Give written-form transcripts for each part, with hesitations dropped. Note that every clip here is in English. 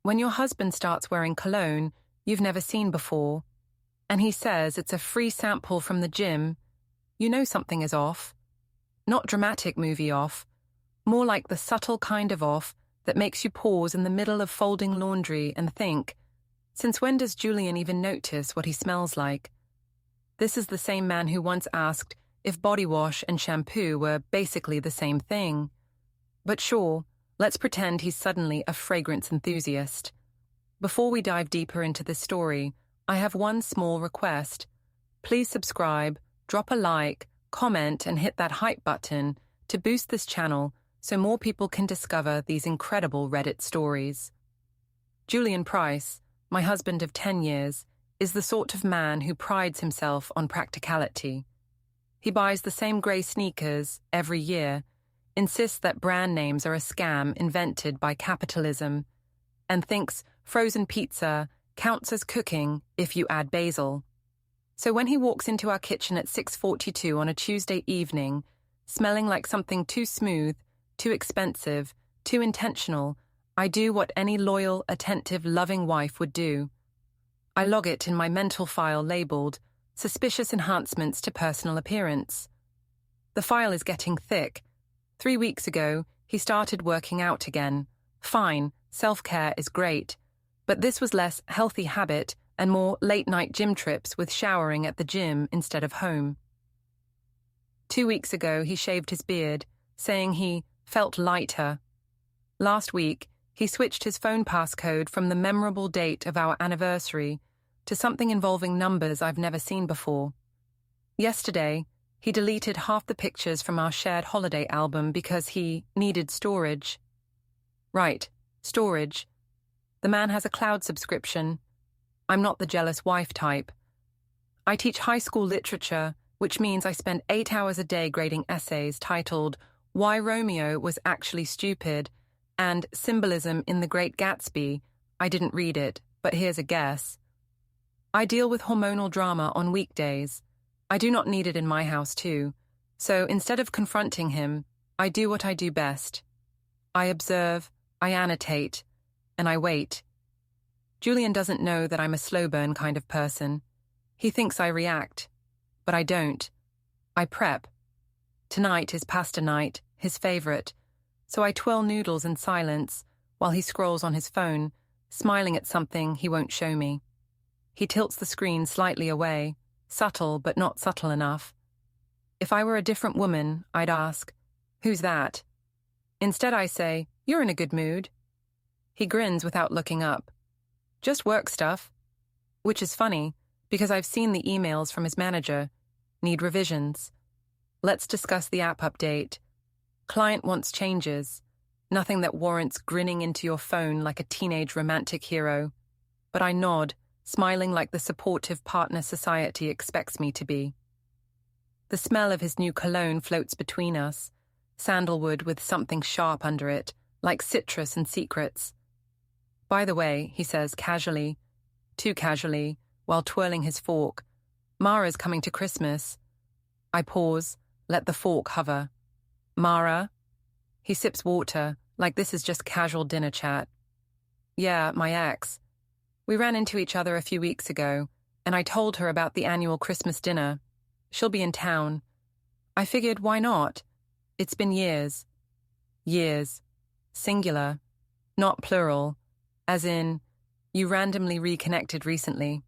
When your husband starts wearing cologne you've never seen before, and he says it's a free sample from the gym, you know something is off. Not dramatic movie off, more like the subtle kind of off that makes you pause in the middle of folding laundry and think, since when does Julian even notice what he smells like? This is the same man who once asked if body wash and shampoo were basically the same thing. But sure, let's pretend he's suddenly a fragrance enthusiast. Before we dive deeper into this story, I have one small request. Please subscribe, drop a like, comment, and hit that hype button to boost this channel so more people can discover these incredible Reddit stories. Julian Price, my husband of 10 years, is the sort of man who prides himself on practicality. He buys the same grey sneakers every year, insists that brand names are a scam invented by capitalism, and thinks frozen pizza counts as cooking if you add basil. So when he walks into our kitchen at 6:42 on a Tuesday evening, smelling like something too smooth, too expensive, too intentional, I do what any loyal, attentive, loving wife would do. I log it in my mental file labeled Suspicious Enhancements to Personal Appearance. The file is getting thick. 3 weeks ago, he started working out again. Fine, self-care is great. But this was less healthy habit and more late-night gym trips with showering at the gym instead of home. 2 weeks ago, he shaved his beard, saying he felt lighter. Last week, he switched his phone passcode from the memorable date of our anniversary to something involving numbers I've never seen before. Yesterday, he deleted half the pictures from our shared holiday album because he needed storage. Right, storage. The man has a cloud subscription. I'm not the jealous wife type. I teach high school literature, which means I spend 8 hours a day grading essays titled Why Romeo Was Actually Stupid and Symbolism in the Great Gatsby. I didn't read it, but here's a guess. I deal with hormonal drama on weekdays. I do not need it in my house too. So instead of confronting him, I do what I do best. I observe, I annotate, and I wait. Julian doesn't know that I'm a slow burn kind of person. He thinks I react, but I don't. I prep. Tonight is pasta night, his favorite, so I twirl noodles in silence while he scrolls on his phone, smiling at something he won't show me. He tilts the screen slightly away, subtle but not subtle enough. If I were a different woman, I'd ask, "Who's that?" Instead I say, "You're in a good mood." He grins without looking up. "Just work stuff." Which is funny, because I've seen the emails from his manager. Need revisions. Let's discuss the app update. Client wants changes. Nothing that warrants grinning into your phone like a teenage romantic hero. But I nod, smiling like the supportive partner society expects me to be. The smell of his new cologne floats between us, sandalwood with something sharp under it, like citrus and secrets. "By the way," he says casually, too casually, while twirling his fork, "Mara's coming to Christmas." I pause, let the fork hover. "Mara?" He sips water, like this is just casual dinner chat. "Yeah, my ex. We ran into each other a few weeks ago, and I told her about the annual Christmas dinner. She'll be in town. I figured, why not? It's been years. Years. Singular. Not plural. As in, you randomly reconnected recently.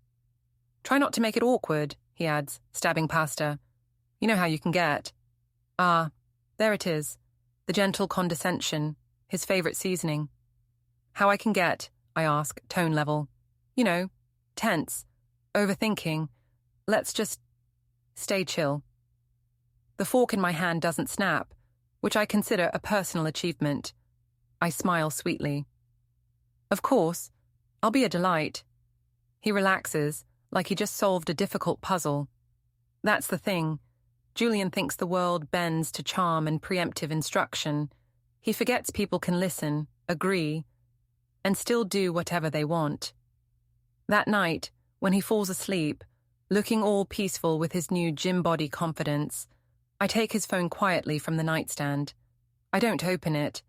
Try not to make it awkward," he adds, stabbing pasta. "You know how you can get." Ah, there it is. The gentle condescension, his favorite seasoning. "How I can get?" I ask, tone level. You know, tense, overthinking. Let's just stay chill. The fork in my hand doesn't snap, which I consider a personal achievement. I smile sweetly. "Of course, I'll be a delight." He relaxes, like he just solved a difficult puzzle. That's the thing. Julian thinks the world bends to charm and preemptive instruction. He forgets people can listen, agree, and still do whatever they want. That night, when he falls asleep, looking all peaceful with his new gym body confidence, I take his phone quietly from the nightstand. I don't open it.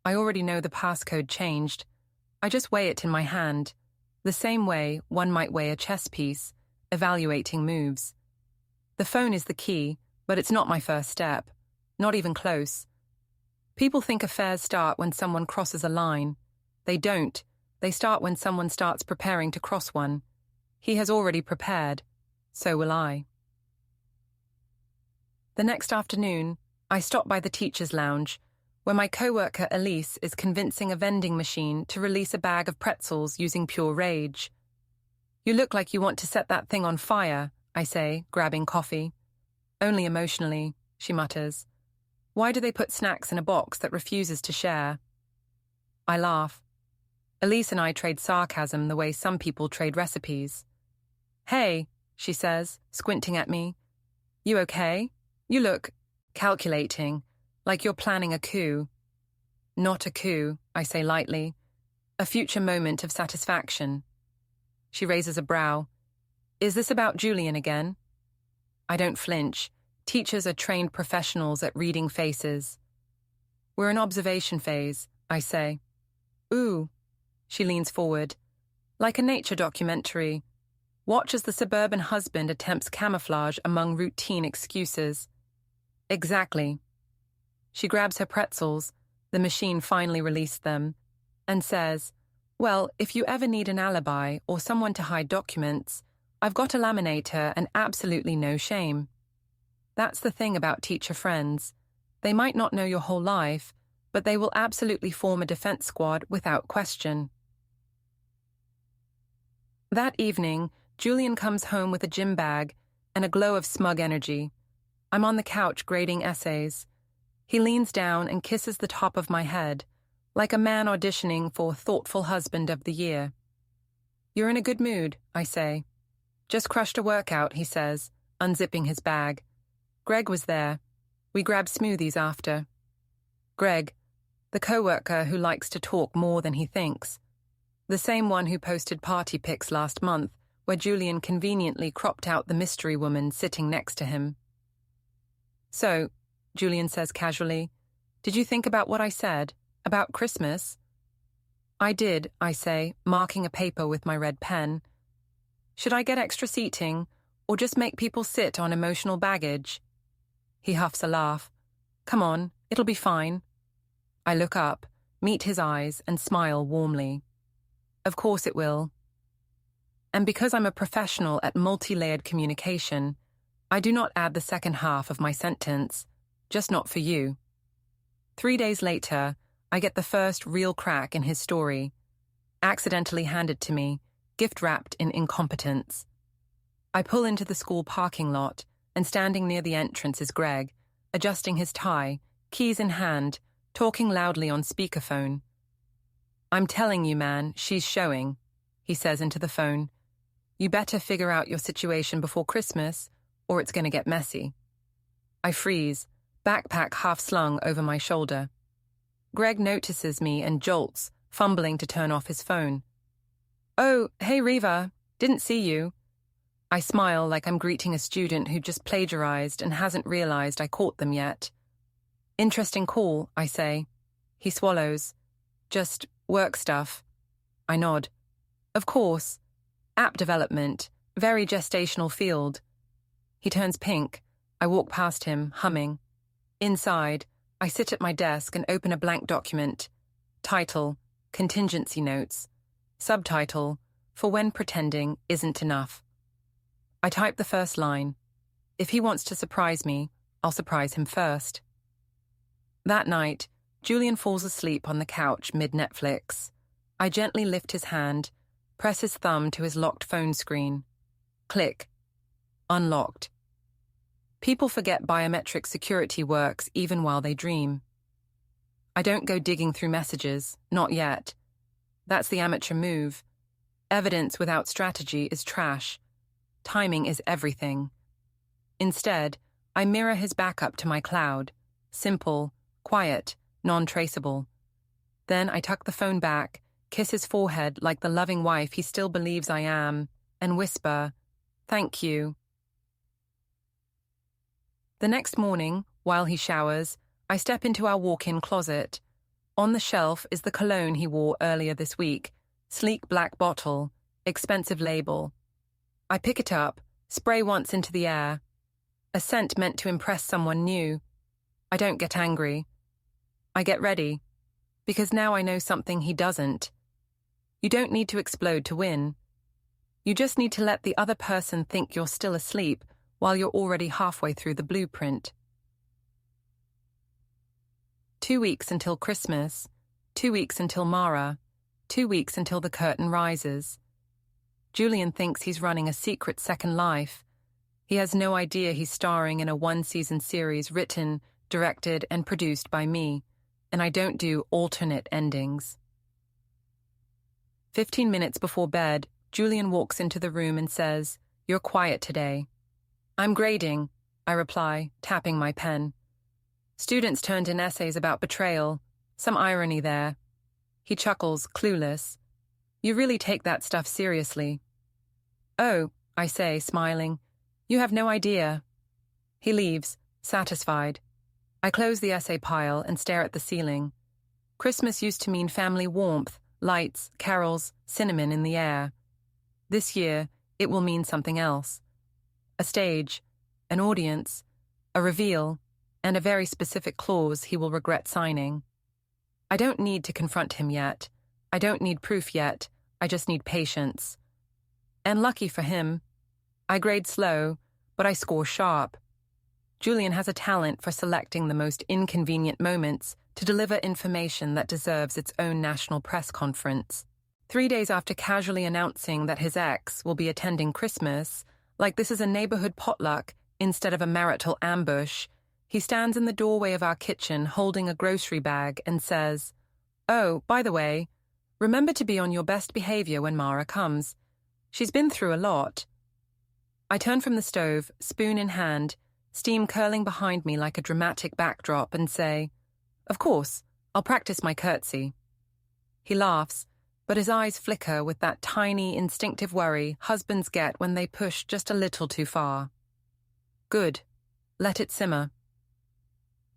I already know the passcode changed. I just weigh it in my hand, the same way one might weigh a chess piece, evaluating moves. The phone is the key, but it's not my first step. Not even close. People think affairs start when someone crosses a line. They don't. They start when someone starts preparing to cross one. He has already prepared. So will I. The next afternoon, I stop by the teacher's lounge, where my co-worker Elise is convincing a vending machine to release a bag of pretzels using pure rage. "You look like you want to set that thing on fire," I say, grabbing coffee. "Only emotionally," she mutters. "Why do they put snacks in a box that refuses to share?" I laugh. Elise and I trade sarcasm the way some people trade recipes. "Hey," she says, squinting at me. "You okay? You look calculating, like you're planning a coup." "Not a coup," I say lightly. "A future moment of satisfaction." She raises a brow. "Is this about Julian again?" I don't flinch. Teachers are trained professionals at reading faces. "We're in observation phase," I say. "Ooh," she leans forward. "Like a nature documentary. Watch as the suburban husband attempts camouflage among routine excuses." "Exactly." She grabs her pretzels, the machine finally released them, and says, "Well, if you ever need an alibi or someone to hide documents, I've got a laminator and absolutely no shame." That's the thing about teacher friends. They might not know your whole life, but they will absolutely form a defense squad without question. That evening, Julian comes home with a gym bag and a glow of smug energy. I'm on the couch grading essays. He leans down and kisses the top of my head, like a man auditioning for Thoughtful Husband of the Year. "You're in a good mood," I say. "Just crushed a workout," he says, unzipping his bag. "Greg was there. We grabbed smoothies after." Greg, the co-worker who likes to talk more than he thinks. The same one who posted party pics last month, where Julian conveniently cropped out the mystery woman sitting next to him. "So," Julian says casually, "did you think about what I said? About Christmas?" "I did," I say, marking a paper with my red pen. "Should I get extra seating, or just make people sit on emotional baggage?" He huffs a laugh. "Come on, it'll be fine." I look up, meet his eyes, and smile warmly. "Of course it will." And because I'm a professional at multi-layered communication, I do not add the second half of my sentence, "just not for you." 3 days later, I get the first real crack in his story, accidentally handed to me, gift-wrapped in incompetence. I pull into the school parking lot, and standing near the entrance is Greg, adjusting his tie, keys in hand, talking loudly on speakerphone. "I'm telling you, man, she's showing," he says into the phone. "You better figure out your situation before Christmas, or it's going to get messy." I freeze, backpack half slung over my shoulder. Greg notices me and jolts, fumbling to turn off his phone. "Oh, hey Reva, didn't see you." I smile like I'm greeting a student who just plagiarized and hasn't realized I caught them yet. "Interesting call," I say. He swallows. "Just work stuff." I nod. "Of course. App development, very gestational field." He turns pink. I walk past him, humming. Inside, I sit at my desk and open a blank document. Title, Contingency Notes. Subtitle, For When Pretending Isn't Enough. I type the first line. If he wants to surprise me, I'll surprise him first. That night, Julian falls asleep on the couch mid-Netflix. I gently lift his hand, press his thumb to his locked phone screen. Click. Unlocked. People forget biometric security works even while they dream. I don't go digging through messages, not yet. That's the amateur move. Evidence without strategy is trash. Timing is everything. Instead, I mirror his backup to my cloud. Simple, quiet, non-traceable. Then I tuck the phone back, kiss his forehead like the loving wife he still believes I am, and whisper, "Thank you." The next morning, while he showers, I step into our walk-in closet. On the shelf is the cologne he wore earlier this week, sleek black bottle, expensive label. I pick it up, spray once into the air. A scent meant to impress someone new. I don't get angry. I get ready, because now I know something he doesn't. You don't need to explode to win. You just need to let the other person think you're still asleep while you're already halfway through the blueprint. 2 weeks until Christmas, 2 weeks until Mara, 2 weeks until the curtain rises. Julian thinks he's running a secret second life. He has no idea he's starring in a one-season series written, directed, and produced by me, and I don't do alternate endings. 15 minutes before bed, Julian walks into the room and says, "You're quiet today." "I'm grading," I reply, tapping my pen. Students turned in essays about betrayal. Some irony there. He chuckles, clueless. "You really take that stuff seriously." "Oh," I say, smiling. "You have no idea." He leaves, satisfied. I close the essay pile and stare at the ceiling. Christmas used to mean family warmth, lights, carols, cinnamon in the air. This year, it will mean something else. A stage, an audience, a reveal, and a very specific clause he will regret signing. I don't need to confront him yet. I don't need proof yet. I just need patience. And lucky for him, I grade slow, but I score sharp. Julian has a talent for selecting the most inconvenient moments to deliver information that deserves its own national press conference. 3 days after casually announcing that his ex will be attending Christmas, like this is a neighborhood potluck instead of a marital ambush, he stands in the doorway of our kitchen holding a grocery bag and says, "Oh, by the way, remember to be on your best behavior when Mara comes. She's been through a lot." I turn from the stove, spoon in hand, steam curling behind me like a dramatic backdrop, and say, "Of course, I'll practice my curtsy." He laughs, but his eyes flicker with that tiny, instinctive worry husbands get when they push just a little too far. Good. Let it simmer.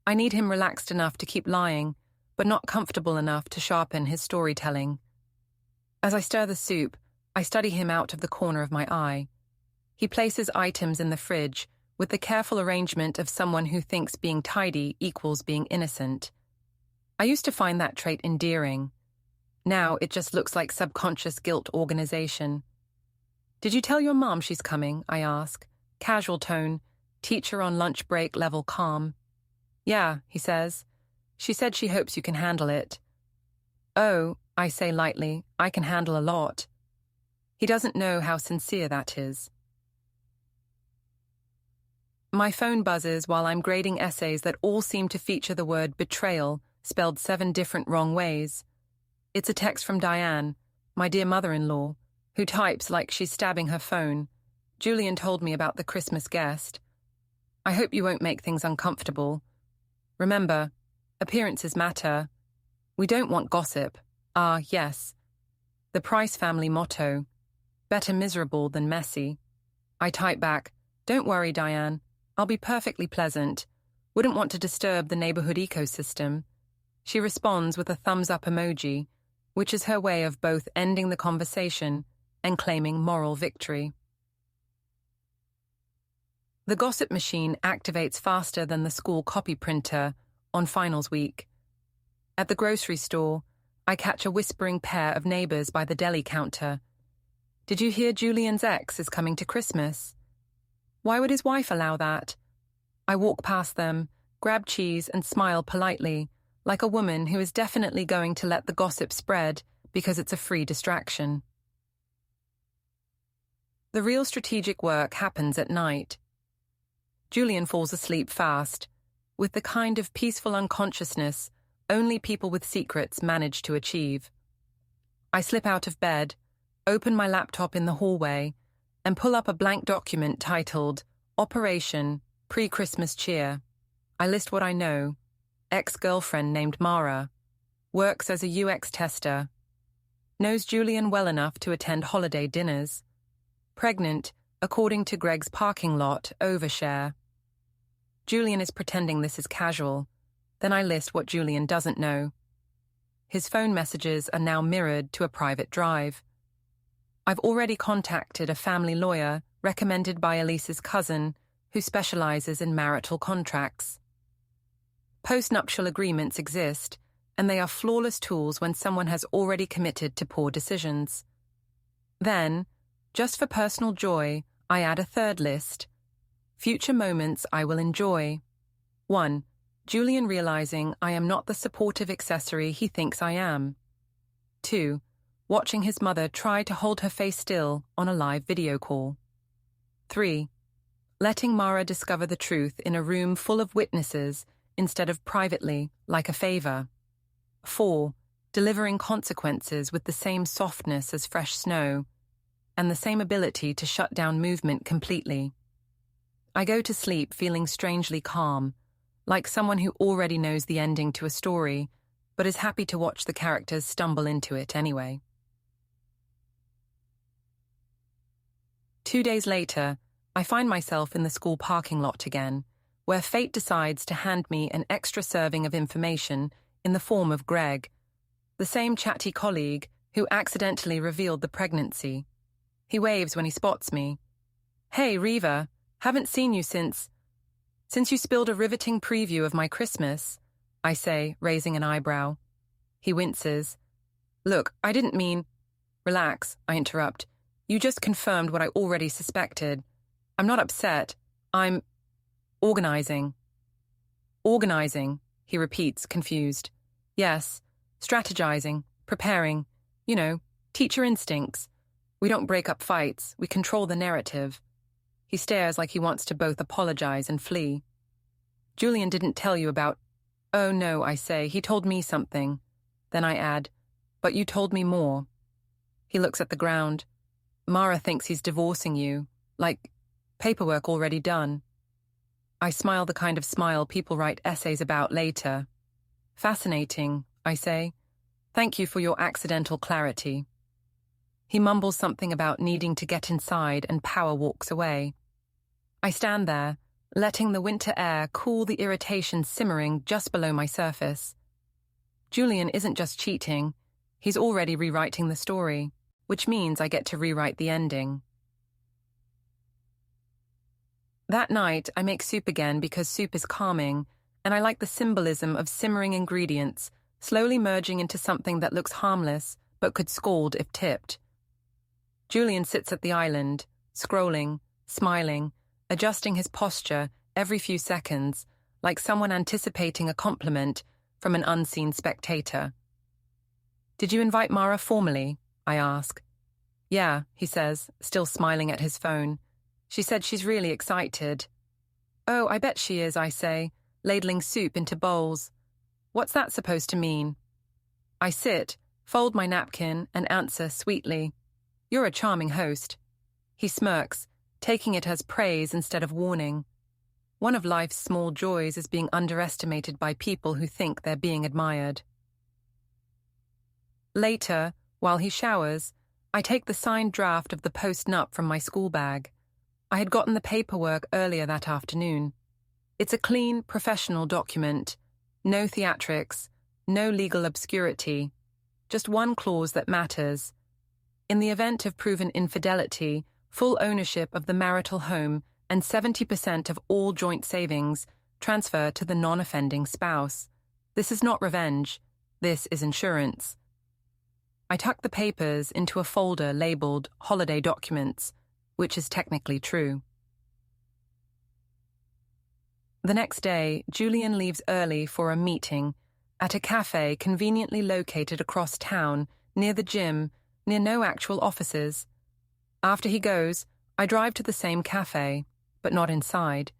I need him relaxed enough to keep lying, but not comfortable enough to sharpen his storytelling. As I stir the soup, I study him out of the corner of my eye. He places items in the fridge with the careful arrangement of someone who thinks being tidy equals being innocent. I used to find that trait endearing. Now it just looks like subconscious guilt organization. "Did you tell your mom she's coming?" I ask. Casual tone, teacher on lunch break level calm. "Yeah," he says. "She said she hopes you can handle it." "Oh," I say lightly, "I can handle a lot." He doesn't know how sincere that is. My phone buzzes while I'm grading essays that all seem to feature the word betrayal, spelled 7 different wrong ways. It's a text from Diane, my dear mother-in-law, who types like she's stabbing her phone. Julian told me about the Christmas guest. "I hope you won't make things uncomfortable. Remember, appearances matter. We don't want gossip. Ah, yes. The Price family motto, better miserable than messy." I type back, "Don't worry, Diane. I'll be perfectly pleasant. Wouldn't want to disturb the neighborhood ecosystem." She responds with a thumbs-up emoji, which is her way of both ending the conversation and claiming moral victory. The gossip machine activates faster than the school copy printer on finals week. At the grocery store, I catch a whispering pair of neighbors by the deli counter. "Did you hear Julian's ex is coming to Christmas?" "Why would his wife allow that?" I walk past them, grab cheese and smile politely, like a woman who is definitely going to let the gossip spread because it's a free distraction. The real strategic work happens at night. Julian falls asleep fast, with the kind of peaceful unconsciousness only people with secrets manage to achieve. I slip out of bed, open my laptop in the hallway, and pull up a blank document titled Operation Pre-Christmas Cheer. I list what I know. Ex-girlfriend named Mara. Works as a UX tester. Knows Julian well enough to attend holiday dinners. Pregnant, according to Greg's parking lot overshare. Julian is pretending this is casual. Then I list what Julian doesn't know. his phone messages are now mirrored to a private drive. I've already contacted a family lawyer recommended by Elise's cousin, who specializes in marital contracts. Postnuptial agreements exist, and they are flawless tools when someone has already committed to poor decisions. Then, just for personal joy, I add a third list. Future moments I will enjoy. 1. Julian realizing I am not the supportive accessory he thinks I am. 2. Watching his mother try to hold her face still on a live video call. 3. Letting Mara discover the truth in a room full of witnesses instead of privately, like a favor. 4. Delivering consequences with the same softness as fresh snow, and the same ability to shut down movement completely. I go to sleep feeling strangely calm, like someone who already knows the ending to a story, but is happy to watch the characters stumble into it anyway. 2 days later, I find myself in the school parking lot again, where fate decides to hand me an extra serving of information in the form of Greg, the same chatty colleague who accidentally revealed the pregnancy. He waves when he spots me. "Hey, Reva, haven't seen you since you spilled a riveting preview of my Christmas," I say, raising an eyebrow. He winces. "Look, I didn't mean—" "Relax," I interrupt. "You just confirmed what I already suspected. I'm not upset. I'm organizing." "Organizing," he repeats, confused. "Yes, strategizing, preparing. You know, teacher instincts. We don't break up fights, we control the narrative." He stares like he wants to both apologize and flee. "Julian didn't tell you about—" "Oh no," I say, "he told me something." Then I add, "But you told me more." He looks at the ground. "Mara thinks he's divorcing you. Like, paperwork already done." I smile the kind of smile people write essays about later. "Fascinating," I say. "Thank you for your accidental clarity." He mumbles something about needing to get inside and power walks away. I stand there, letting the winter air cool the irritation simmering just below my surface. Julian isn't just cheating, he's already rewriting the story, which means I get to rewrite the ending. That night, I make soup again because soup is calming, and I like the symbolism of simmering ingredients, slowly merging into something that looks harmless, but could scald if tipped. Julian sits at the island, scrolling, smiling, adjusting his posture every few seconds, like someone anticipating a compliment from an unseen spectator. "Did you invite Mara formally?" I ask. "Yeah," he says, still smiling at his phone. "She said she's really excited." "Oh, I bet she is," I say, ladling soup into bowls. "What's that supposed to mean?" I sit, fold my napkin, and answer sweetly, "You're a charming host." He smirks, taking it as praise instead of warning. One of life's small joys is being underestimated by people who think they're being admired. Later, while he showers, I take the signed draft of the post-nup from my school bag. I had gotten the paperwork earlier that afternoon. It's a clean, professional document. No theatrics, no legal obscurity. Just one clause that matters. In the event of proven infidelity, full ownership of the marital home and 70% of all joint savings transfer to the non-offending spouse. This is not revenge. This is insurance. I tuck the papers into a folder labeled Holiday Documents, which is technically true. The next day, Julian leaves early for a meeting at a cafe conveniently located across town, near the gym, near no actual offices. After he goes, I drive to the same cafe, but not inside.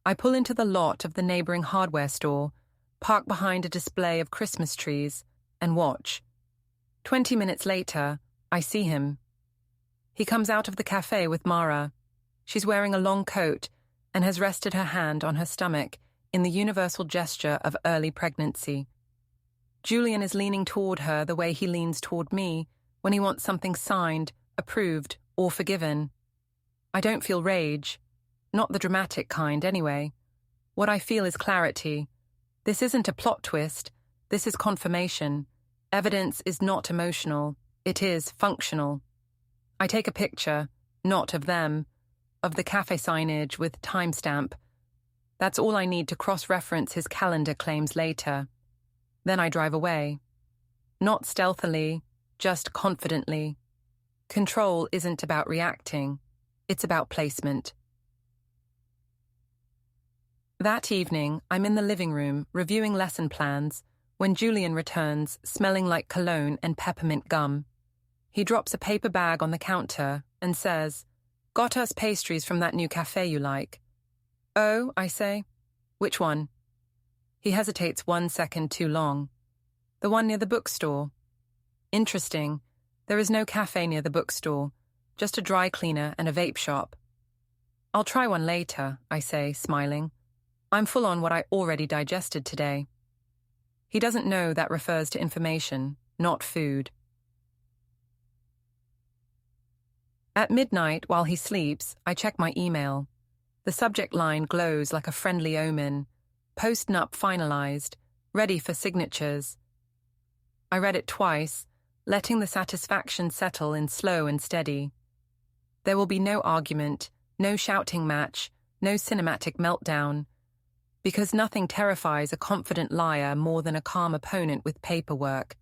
I pull into the lot of the neighboring hardware store, park behind a display of Christmas trees, and watch. 20 minutes later, I see him. He comes out of the cafe with Mara. She's wearing a long coat and has rested her hand on her stomach in the universal gesture of early pregnancy. Julian is leaning toward her the way he leans toward me when he wants something signed, approved, or forgiven. I don't feel rage. Not the dramatic kind, anyway. What I feel is clarity. This isn't a plot twist. This is confirmation. Evidence is not emotional, it is functional. I take a picture, not of them, of the cafe signage with timestamp. That's all I need to cross-reference his calendar claims later. Then I drive away. Not stealthily, just confidently. Control isn't about reacting, it's about placement. That evening, I'm in the living room reviewing lesson plans when Julian returns, smelling like cologne and peppermint gum. He drops a paper bag on the counter and says, "Got us pastries from that new cafe you like." "Oh," I say. "Which one?" He hesitates 1 second too long. "The one near the bookstore." "Interesting. There is no cafe near the bookstore, just a dry cleaner and a vape shop." "I'll try one later," I say, smiling. I'm full on what I already digested today. He doesn't know that refers to information, not food. At midnight, while he sleeps, I check my email. The subject line glows like a friendly omen. Post-nup finalized, ready for signatures. I read it twice, letting the satisfaction settle in slow and steady. There will be no argument, no shouting match, no cinematic meltdown, because nothing terrifies a confident liar more than a calm opponent with paperwork.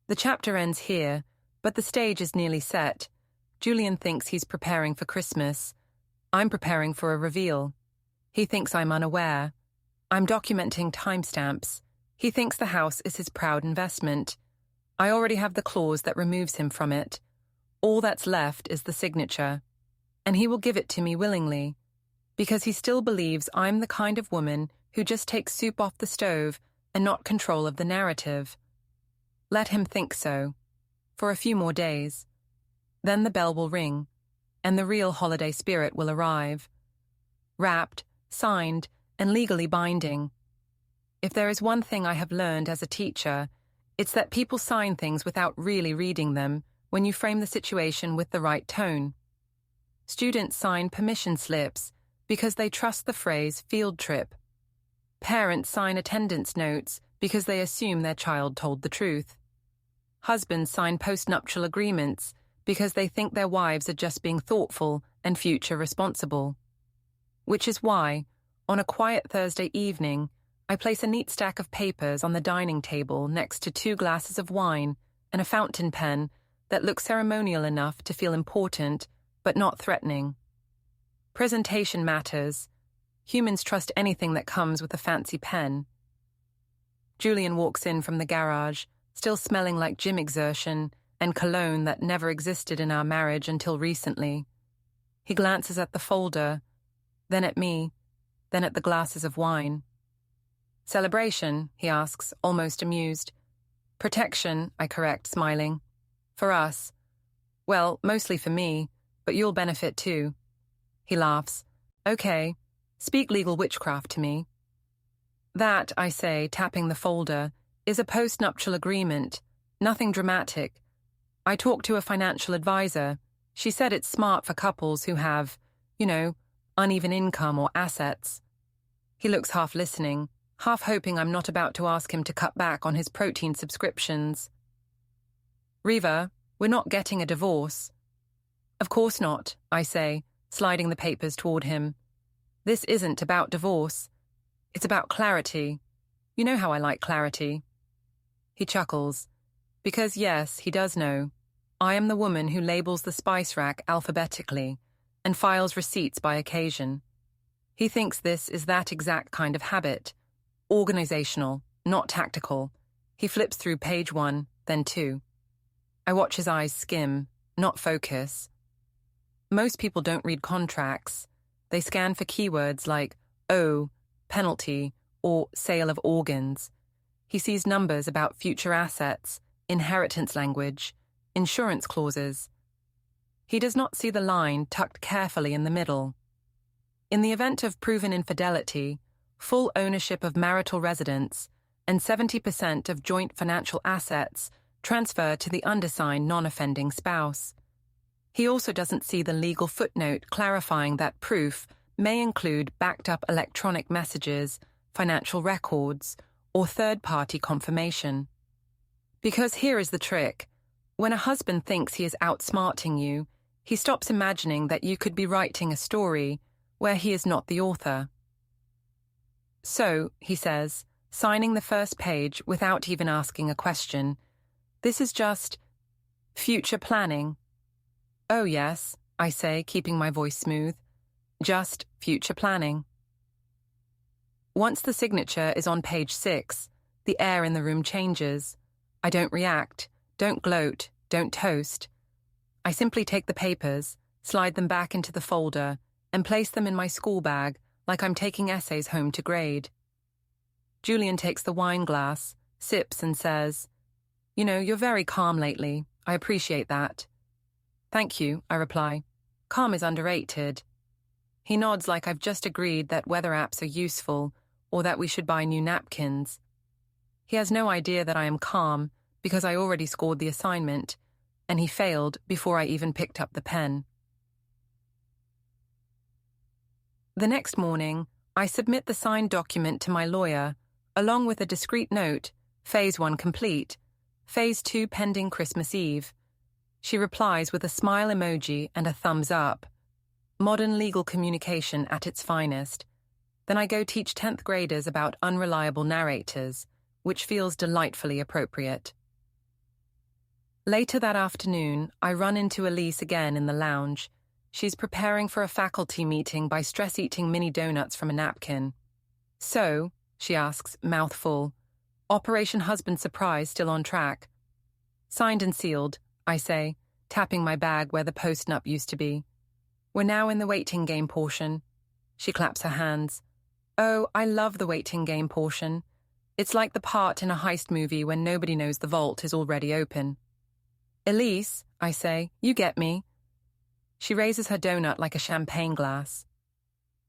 The chapter ends here, but the stage is nearly set. Julian thinks he's preparing for Christmas. I'm preparing for a reveal. He thinks I'm unaware. I'm documenting timestamps. He thinks the house is his proud investment. I already have the clause that removes him from it. All that's left is the signature. And he will give it to me willingly, because he still believes I'm the kind of woman who just takes soup off the stove and not control of the narrative. Let him think so, for a few more days. Then the bell will ring, and the real holiday spirit will arrive. Wrapped, signed, and legally binding. If there is one thing I have learned as a teacher, it's that people sign things without really reading them when you frame the situation with the right tone. Students sign permission slips because they trust the phrase field trip. Parents sign attendance notes because they assume their child told the truth. Husbands sign postnuptial agreements because they think their wives are just being thoughtful and future responsible. Which is why, on a quiet Thursday evening, I place a neat stack of papers on the dining table next to 2 glasses of wine and a fountain pen that looks ceremonial enough to feel important but not threatening. Presentation matters. Humans trust anything that comes with a fancy pen. Julian walks in from the garage, still smelling like gym exertion and cologne that never existed in our marriage until recently. He glances at the folder, then at me, then at the glasses of wine. "Celebration?" he asks, almost amused. "Protection," I correct, smiling. "For us. Well, mostly for me, but you'll benefit too." He laughs. "Okay, speak legal witchcraft to me." "That," I say, tapping the folder, "is a postnuptial agreement. Nothing dramatic. I talked to a financial advisor. She said it's smart for couples who have, uneven income or assets." He looks half listening, half hoping I'm not about to ask him to cut back on his protein subscriptions. "Riva, we're not getting a divorce." "Of course not," I say, sliding the papers toward him. "This isn't about divorce. It's about clarity. You know how I like clarity." He chuckles. Because yes, he does know. I am the woman who labels the spice rack alphabetically and files receipts by occasion. He thinks this is that exact kind of habit. Organizational, not tactical. He flips through page 1, then 2. I watch his eyes skim, not focus. Most people don't read contracts. They scan for keywords like owe, penalty, or sale of organs. He sees numbers about future assets, inheritance language, insurance clauses. He does not see the line tucked carefully in the middle. In the event of proven infidelity, full ownership of marital residence and 70% of joint financial assets transfer to the undersigned non-offending spouse. He also doesn't see the legal footnote clarifying that proof may include backed-up electronic messages, financial records, or third-party confirmation. Because here is the trick. When a husband thinks he is outsmarting you, he stops imagining that you could be writing a story where he is not the author. So, he says, signing the first page without even asking a question, this is just future planning. Oh yes, I say, keeping my voice smooth. Just future planning. Once the signature is on page 6, the air in the room changes. I don't react, don't gloat, don't toast. I simply take the papers, slide them back into the folder, and place them in my school bag like I'm taking essays home to grade. Julian takes the wine glass, sips and says, "You know, you're very calm lately. I appreciate that." "Thank you," I reply. "Calm is underrated." He nods like I've just agreed that weather apps are useful or that we should buy new napkins. He has no idea that I am calm because I already scored the assignment, and he failed before I even picked up the pen. The next morning, I submit the signed document to my lawyer, along with a discreet note, Phase 1 complete, Phase 2 pending Christmas Eve. She replies with a smile emoji and a thumbs up. Modern legal communication at its finest. Then I go teach 10th graders about unreliable narrators, which feels delightfully appropriate. Later that afternoon, I run into Elise again in the lounge. She's preparing for a faculty meeting by stress-eating mini donuts from a napkin. "So," she asks, mouth full, "Operation Husband Surprise still on track?" "Signed and sealed," I say, tapping my bag where the post-nup used to be. "We're now in the waiting game portion." She claps her hands. "Oh, I love the waiting game portion. It's like the part in a heist movie when nobody knows the vault is already open." "Elise," I say, "you get me." She raises her donut like a champagne glass.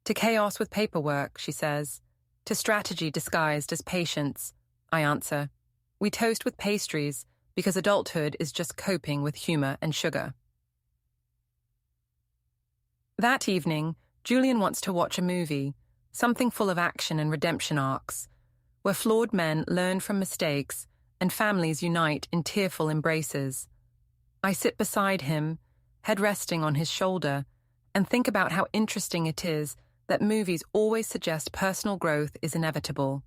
"To chaos with paperwork," she says. "To strategy disguised as patience," I answer. "We toast with pastries because adulthood is just coping with humor and sugar." That evening, Julian wants to watch a movie, something full of action and redemption arcs, where flawed men learn from mistakes and families unite in tearful embraces. I sit beside him, head resting on his shoulder, and think about how interesting it is that movies always suggest personal growth is inevitable.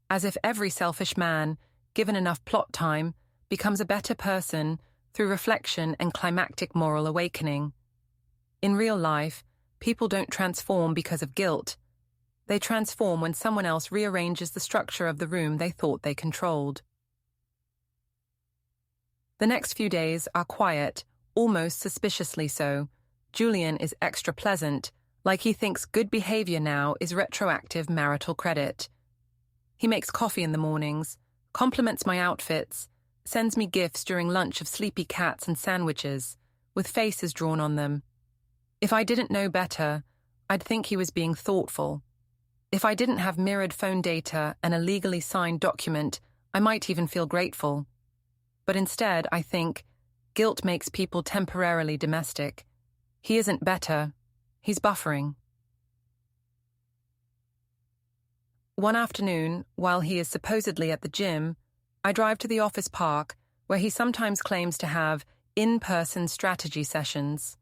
As if every selfish man, given enough plot time, becomes a better person through reflection and climactic moral awakening. In real life, people don't transform because of guilt. They transform when someone else rearranges the structure of the room they thought they controlled. The next few days are quiet, almost suspiciously so. Julian is extra pleasant, like he thinks good behavior now is retroactive marital credit. He makes coffee in the mornings, compliments my outfits, sends me gifts during lunch of sleepy cats and sandwiches, with faces drawn on them. If I didn't know better, I'd think he was being thoughtful. If I didn't have mirrored phone data and a legally signed document, I might even feel grateful. But instead, I think, guilt makes people temporarily domestic. He isn't better. He's buffering. One afternoon, while he is supposedly at the gym, I drive to the office park, where he sometimes claims to have in-person strategy sessions.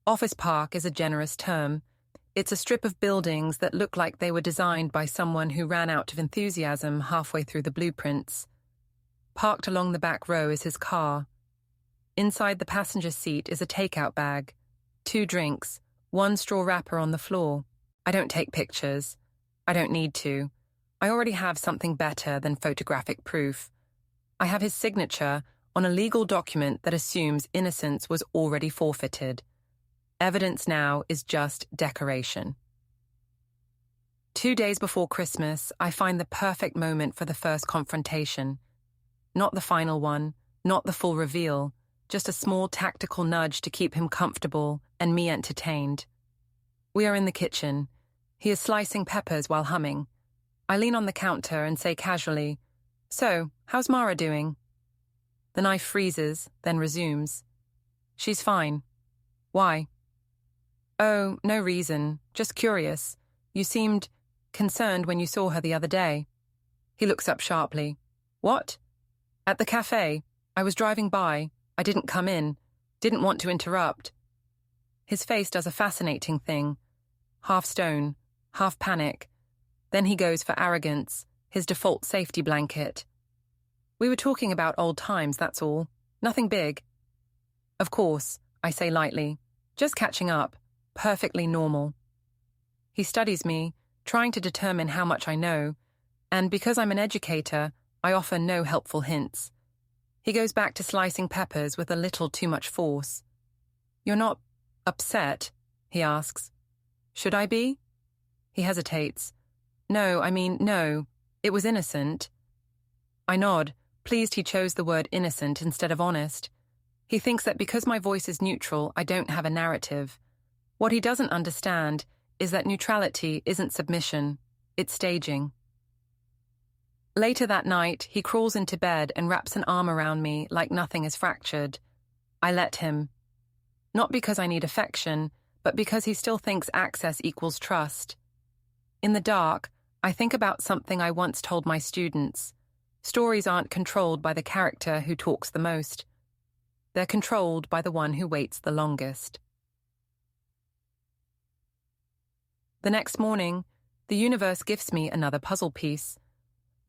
Office park is a generous term. It's a strip of buildings that look like they were designed by someone who ran out of enthusiasm halfway through the blueprints. Parked along the back row is his car. Inside the passenger seat is a takeout bag, 2 drinks, 1 straw wrapper on the floor. I don't take pictures. I don't need to. I already have something better than photographic proof. I have his signature on a legal document that assumes innocence was already forfeited. Evidence now is just decoration. 2 days before Christmas, I find the perfect moment for the first confrontation. Not the final one, not the full reveal, just a small tactical nudge to keep him comfortable and me entertained. We are in the kitchen. He is slicing peppers while humming. I lean on the counter and say casually, "So, how's Mara doing?" The knife freezes, then resumes. "She's fine." "Why?" "Oh, no reason. Just curious. You seemed concerned when you saw her the other day." He looks up sharply. "What? At the cafe. I was driving by. I didn't come in. Didn't want to interrupt. His face does a fascinating thing. Half stone, half panic. Then he goes for arrogance, his default safety blanket. We were talking about old times, that's all. Nothing big. Of course, I say lightly. Just catching up. Perfectly normal. He studies me, trying to determine how much I know, and because I'm an educator, I offer no helpful hints. He goes back to slicing peppers with a little too much force. You're not upset? He asks. Should I be? He hesitates. No. It was innocent. I nod, pleased he chose the word innocent instead of honest. He thinks that because my voice is neutral, I don't have a narrative. What he doesn't understand is that neutrality isn't submission, it's staging. Later that night, he crawls into bed and wraps an arm around me like nothing is fractured. I let him. Not because I need affection, but because he still thinks access equals trust. In the dark, I think about something I once told my students. Stories aren't controlled by the character who talks the most. They're controlled by the one who waits the longest. The next morning, the universe gifts me another puzzle piece.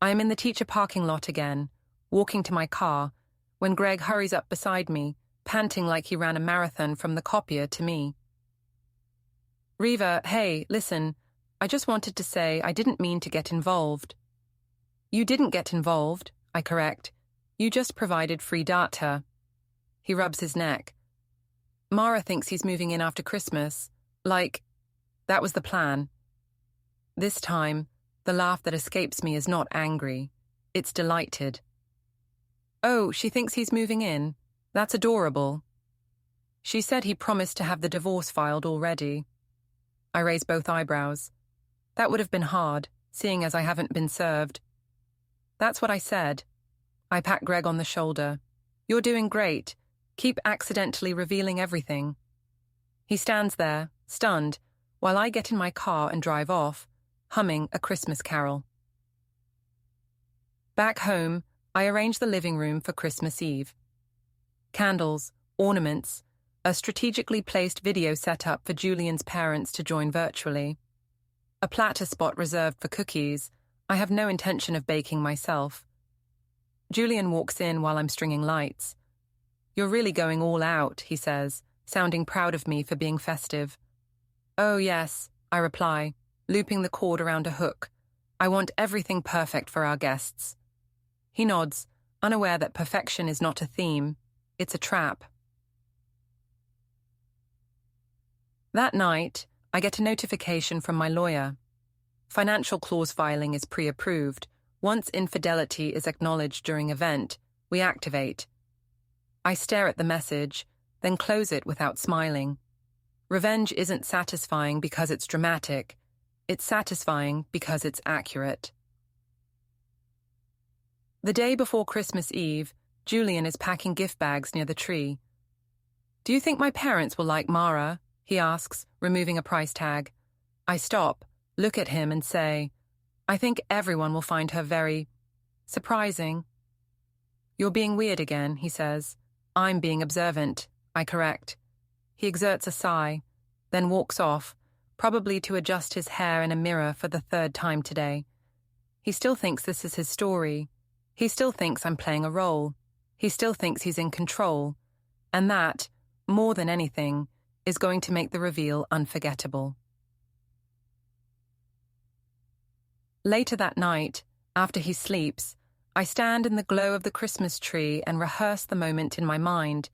I am in the teacher parking lot again, walking to my car, when Greg hurries up beside me, panting like he ran a marathon from the copier to me. Reva, hey, listen, I just wanted to say I didn't mean to get involved. You didn't get involved, I correct. You just provided free data. He rubs his neck. Mara thinks he's moving in after Christmas. That was the plan. This time, the laugh that escapes me is not angry. It's delighted. Oh, she thinks he's moving in? That's adorable. She said he promised to have the divorce filed already. I raise both eyebrows. That would have been hard, seeing as I haven't been served. That's what I said. I pat Greg on the shoulder. You're doing great. Keep accidentally revealing everything. He stands there, stunned, while I get in my car and drive off, humming a Christmas carol. Back home, I arrange the living room for Christmas Eve. Candles, ornaments, a strategically placed video set up for Julian's parents to join virtually. A platter spot reserved for cookies. I have no intention of baking myself. Julian walks in while I'm stringing lights. You're really going all out, he says, sounding proud of me for being festive. Oh, yes, I reply, looping the cord around a hook. I want everything perfect for our guests. He nods, unaware that perfection is not a theme, it's a trap. That night, I get a notification from my lawyer. Financial clause filing is pre-approved. Once infidelity is acknowledged during event, we activate. I stare at the message, then close it without smiling. Revenge isn't satisfying because it's dramatic. It's satisfying because it's accurate. The day before Christmas Eve, Julian is packing gift bags near the tree. Do you think my parents will like Mara? He asks, removing a price tag. I stop, look at him and say, I think everyone will find her very surprising. You're being weird again, he says. I'm being observant, I correct. He exerts a sigh, then walks off, probably to adjust his hair in a mirror for the third time today. He still thinks this is his story. He still thinks I'm playing a role. He still thinks he's in control. And that, more than anything, is going to make the reveal unforgettable. Later that night, after he sleeps, I stand in the glow of the Christmas tree and rehearse the moment in my mind.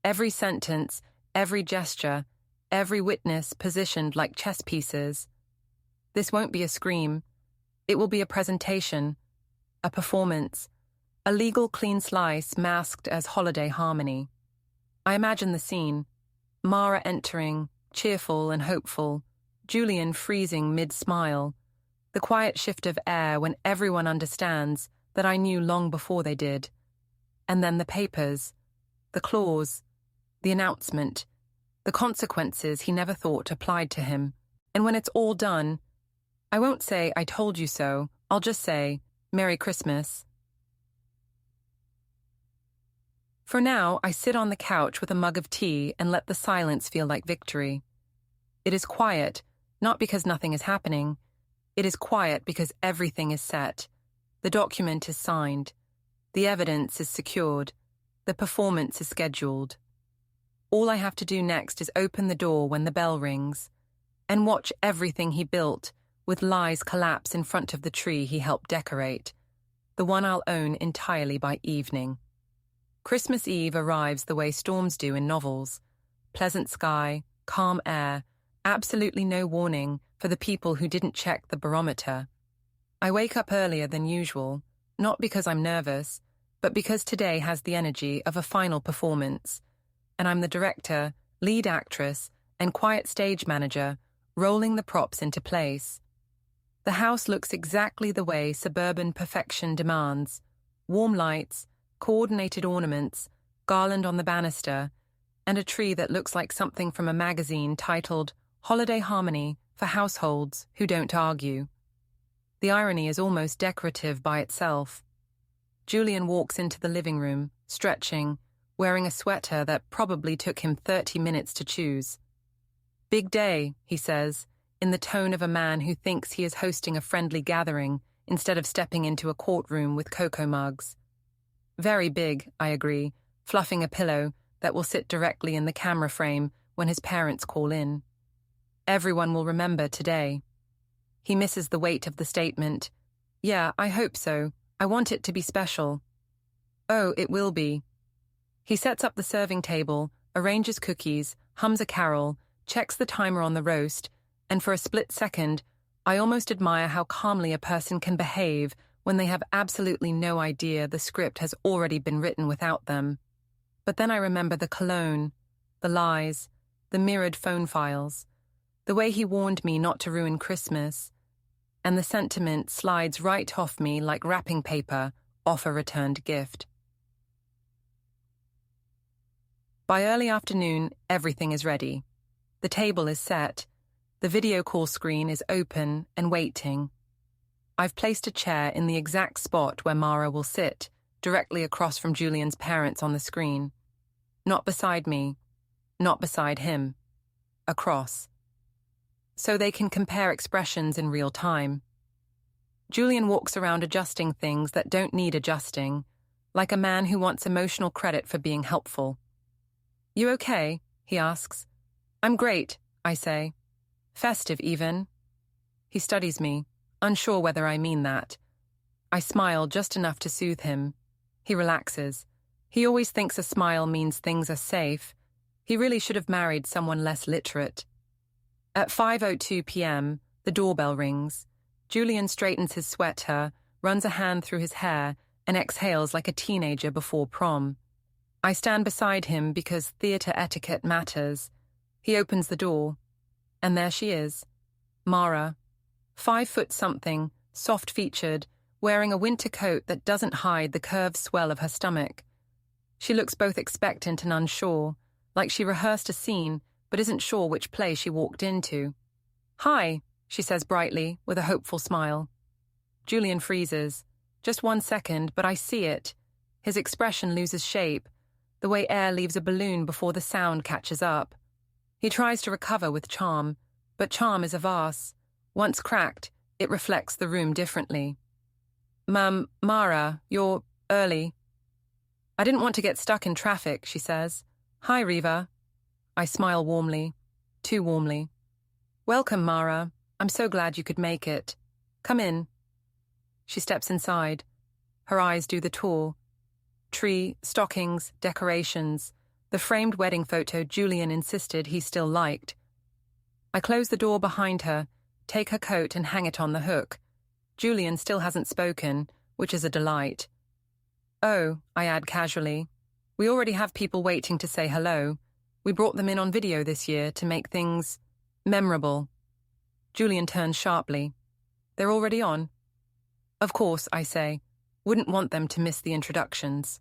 Every sentence, every gesture, every witness positioned like chess pieces. This won't be a scream. It will be a presentation, a performance, a legal clean slice masked as holiday harmony. I imagine the scene. Mara entering, cheerful and hopeful, Julian freezing mid-smile, the quiet shift of air when everyone understands that I knew long before they did. And then the papers, the clause, the announcement, the consequences he never thought applied to him. And when it's all done, I won't say I told you so, I'll just say, Merry Christmas. For now, I sit on the couch with a mug of tea and let the silence feel like victory. It is quiet, not because nothing is happening. It is quiet because everything is set. The document is signed. The evidence is secured. The performance is scheduled. All I have to do next is open the door when the bell rings and watch everything he built with lies collapse in front of the tree he helped decorate, the one I'll own entirely by evening. Christmas Eve arrives the way storms do in novels. Pleasant sky, calm air, absolutely no warning for the people who didn't check the barometer. I wake up earlier than usual, not because I'm nervous, but because today has the energy of a final performance, and I'm the director, lead actress, and quiet stage manager, rolling the props into place. The house looks exactly the way suburban perfection demands. Warm lights, coordinated ornaments, garland on the banister, and a tree that looks like something from a magazine titled Holiday Harmony for Households Who Don't Argue. The irony is almost decorative by itself. Julian walks into the living room, stretching, wearing a sweater that probably took him 30 minutes to choose. "Big day," he says, in the tone of a man who thinks he is hosting a friendly gathering instead of stepping into a courtroom with cocoa mugs. "Very big," I agree, fluffing a pillow that will sit directly in the camera frame when his parents call in. Everyone will remember today. He misses the weight of the statement. "Yeah, I hope so. I want it to be special." "Oh, it will be." He sets up the serving table, arranges cookies, hums a carol, checks the timer on the roast, and for a split second, I almost admire how calmly a person can behave when they have absolutely no idea the script has already been written without them. But then I remember the cologne, the lies, the mirrored phone files, the way he warned me not to ruin Christmas, and the sentiment slides right off me like wrapping paper off a returned gift. By early afternoon, everything is ready. The table is set. The video call screen is open and waiting. I've placed a chair in the exact spot where Mara will sit, directly across from Julian's parents on the screen. Not beside me, not beside him. Across. So they can compare expressions in real time. Julian walks around adjusting things that don't need adjusting, like a man who wants emotional credit for being helpful. "You okay?" he asks. "I'm great," I say. "Festive, even." He studies me, unsure whether I mean that. I smile just enough to soothe him. He relaxes. He always thinks a smile means things are safe. He really should have married someone less literate. At 5:02 p.m., the doorbell rings. Julian straightens his sweater, runs a hand through his hair, and exhales like a teenager before prom. I stand beside him because theatre etiquette matters. He opens the door. And there she is, Mara, 5'something, soft-featured, wearing a winter coat that doesn't hide the curved swell of her stomach. She looks both expectant and unsure, like she rehearsed a scene but isn't sure which play she walked into. "Hi," she says brightly, with a hopeful smile. Julian freezes. Just 1 second, but I see it. His expression loses shape, the way air leaves a balloon before the sound catches up. He tries to recover with charm, but charm is a vase. Once cracked, it reflects the room differently. Mara, you're early." "I didn't want to get stuck in traffic," she says. "Hi, Riva." I smile warmly, too warmly. "Welcome, Mara. I'm so glad you could make it. Come in." She steps inside. Her eyes do the tour. Tree, stockings, decorations, the framed wedding photo Julian insisted he still liked. I close the door behind her, take her coat and hang it on the hook. Julian still hasn't spoken, which is a delight. "Oh," I add casually, "we already have people waiting to say hello. We brought them in on video this year to make things memorable." Julian turns sharply. "They're already on?" "Of course," I say. "Wouldn't want them to miss the introductions."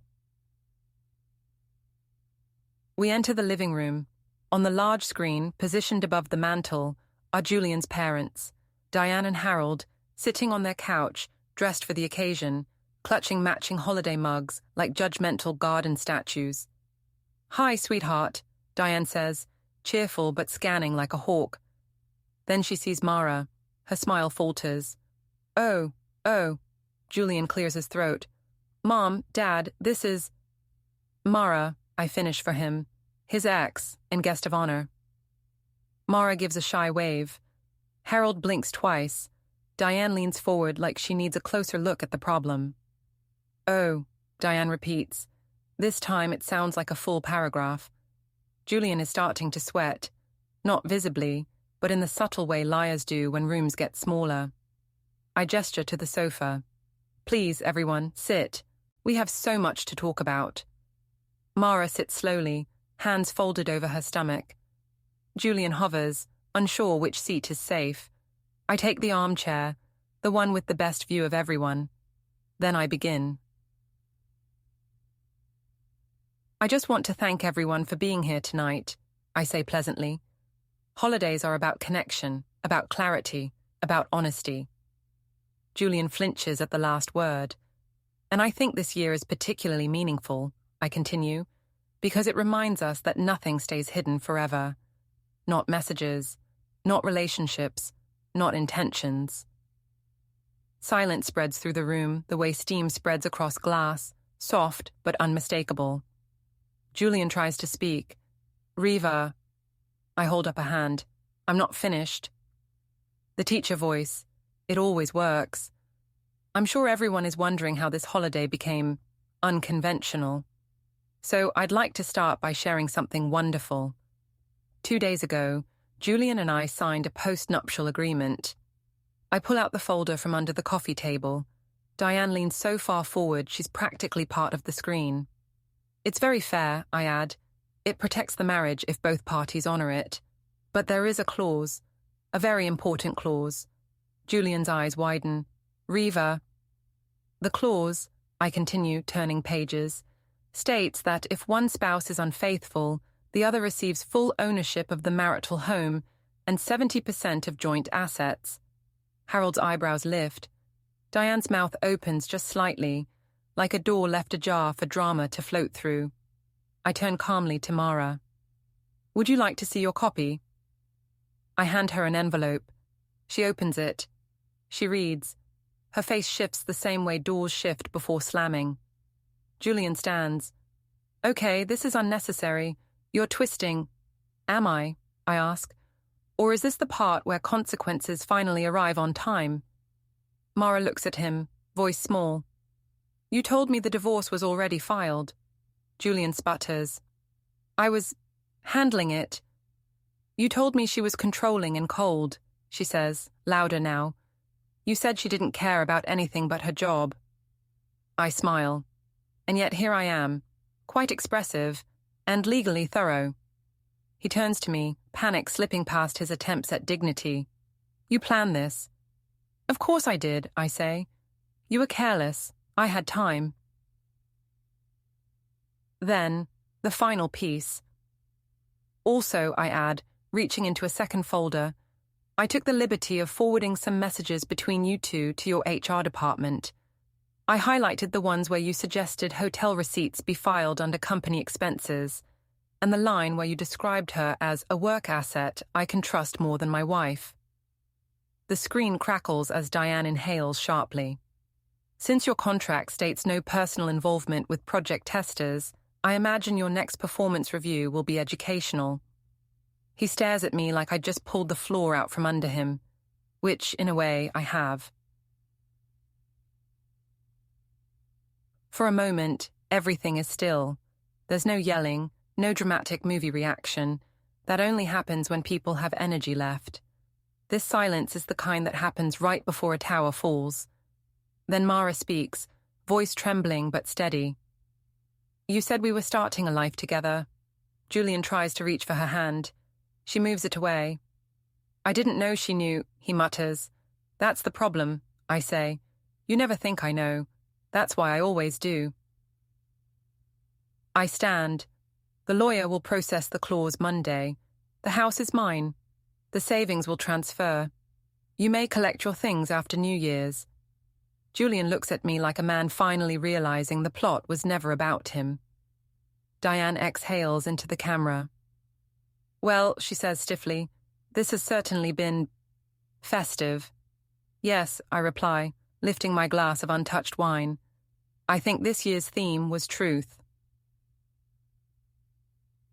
We enter the living room. On the large screen, positioned above the mantel, are Julian's parents, Diane and Harold, sitting on their couch, dressed for the occasion, clutching matching holiday mugs like judgmental garden statues. "Hi, sweetheart," Diane says, cheerful but scanning like a hawk. Then she sees Mara. Her smile falters. Oh, Julian clears his throat. "Mom, Dad, this is..." "Mara," I finish for him. "His ex, and guest of honor." Mara gives a shy wave. Harold blinks twice. Diane leans forward like she needs a closer look at the problem. "Oh," Diane repeats. This time it sounds like a full paragraph. Julian is starting to sweat. Not visibly, but in the subtle way liars do when rooms get smaller. I gesture to the sofa. "Please, everyone, sit. We have so much to talk about." Mara sits slowly, hands folded over her stomach. Julian hovers, unsure which seat is safe. I take the armchair, the one with the best view of everyone. Then I begin. "I just want to thank everyone for being here tonight," I say pleasantly. Holidays are about connection, about clarity, about honesty. Julian flinches at the last word. "And I think this year is particularly meaningful," I continue, "because it reminds us that nothing stays hidden forever. Not messages, not relationships, not intentions." Silence spreads through the room the way steam spreads across glass, soft but unmistakable. Julian tries to speak. "Riva..." I hold up a hand. "I'm not finished." The teacher voice. It always works. I'm sure everyone is wondering how this holiday became unconventional. So I'd like to start by sharing something wonderful. 2 days ago, Julian and I signed a post-nuptial agreement. I pull out the folder from under the coffee table. Diane leans so far forward she's practically part of the screen. "It's very fair," I add. "It protects the marriage if both parties honor it. But there is a clause, a very important clause." Julian's eyes widen. "Riva..." "The clause," I continue, turning pages, "states that if one spouse is unfaithful, the other receives full ownership of the marital home and 70% of joint assets." Harold's eyebrows lift. Diane's mouth opens just slightly, like a door left ajar for drama to float through. I turn calmly to Mara. "Would you like to see your copy?" I hand her an envelope. She opens it. She reads. Her face shifts the same way doors shift before slamming. Julian stands. "Okay, this is unnecessary. You're twisting." "Am I?" I ask. "Or is this the part where consequences finally arrive on time?" Mara looks at him, voice small. "You told me the divorce was already filed." Julian sputters. "I was handling it." "You told me she was controlling and cold," she says, louder now. "You said she didn't care about anything but her job." I smile. And yet here I am, quite expressive, and legally thorough. He turns to me, panic slipping past his attempts at dignity. "You planned this." "Of course I did," I say. "You were careless. I had time." Then, the final piece. "Also," I add, reaching into a second folder, "I took the liberty of forwarding some messages between you two to your HR department. I highlighted the ones where you suggested hotel receipts be filed under company expenses, and the line where you described her as a work asset I can trust more than my wife." The screen crackles as Diane inhales sharply. "Since your contract states no personal involvement with project testers, I imagine your next performance review will be educational." He stares at me like I just pulled the floor out from under him, which, in a way, I have. For a moment, everything is still. There's no yelling, no dramatic movie reaction. That only happens when people have energy left. This silence is the kind that happens right before a tower falls. Then Mara speaks, voice trembling but steady. "You said we were starting a life together." Julian tries to reach for her hand. She moves it away. "I didn't know she knew," he mutters. "That's the problem," I say. "You never think I know. That's why I always do." I stand. The lawyer will process the clause Monday. The house is mine. The savings will transfer. You may collect your things after New Year's. Julian looks at me like a man finally realizing the plot was never about him. Diane exhales into the camera. Well, she says stiffly, this has certainly been festive. Yes, I reply, lifting my glass of untouched wine. I think this year's theme was truth.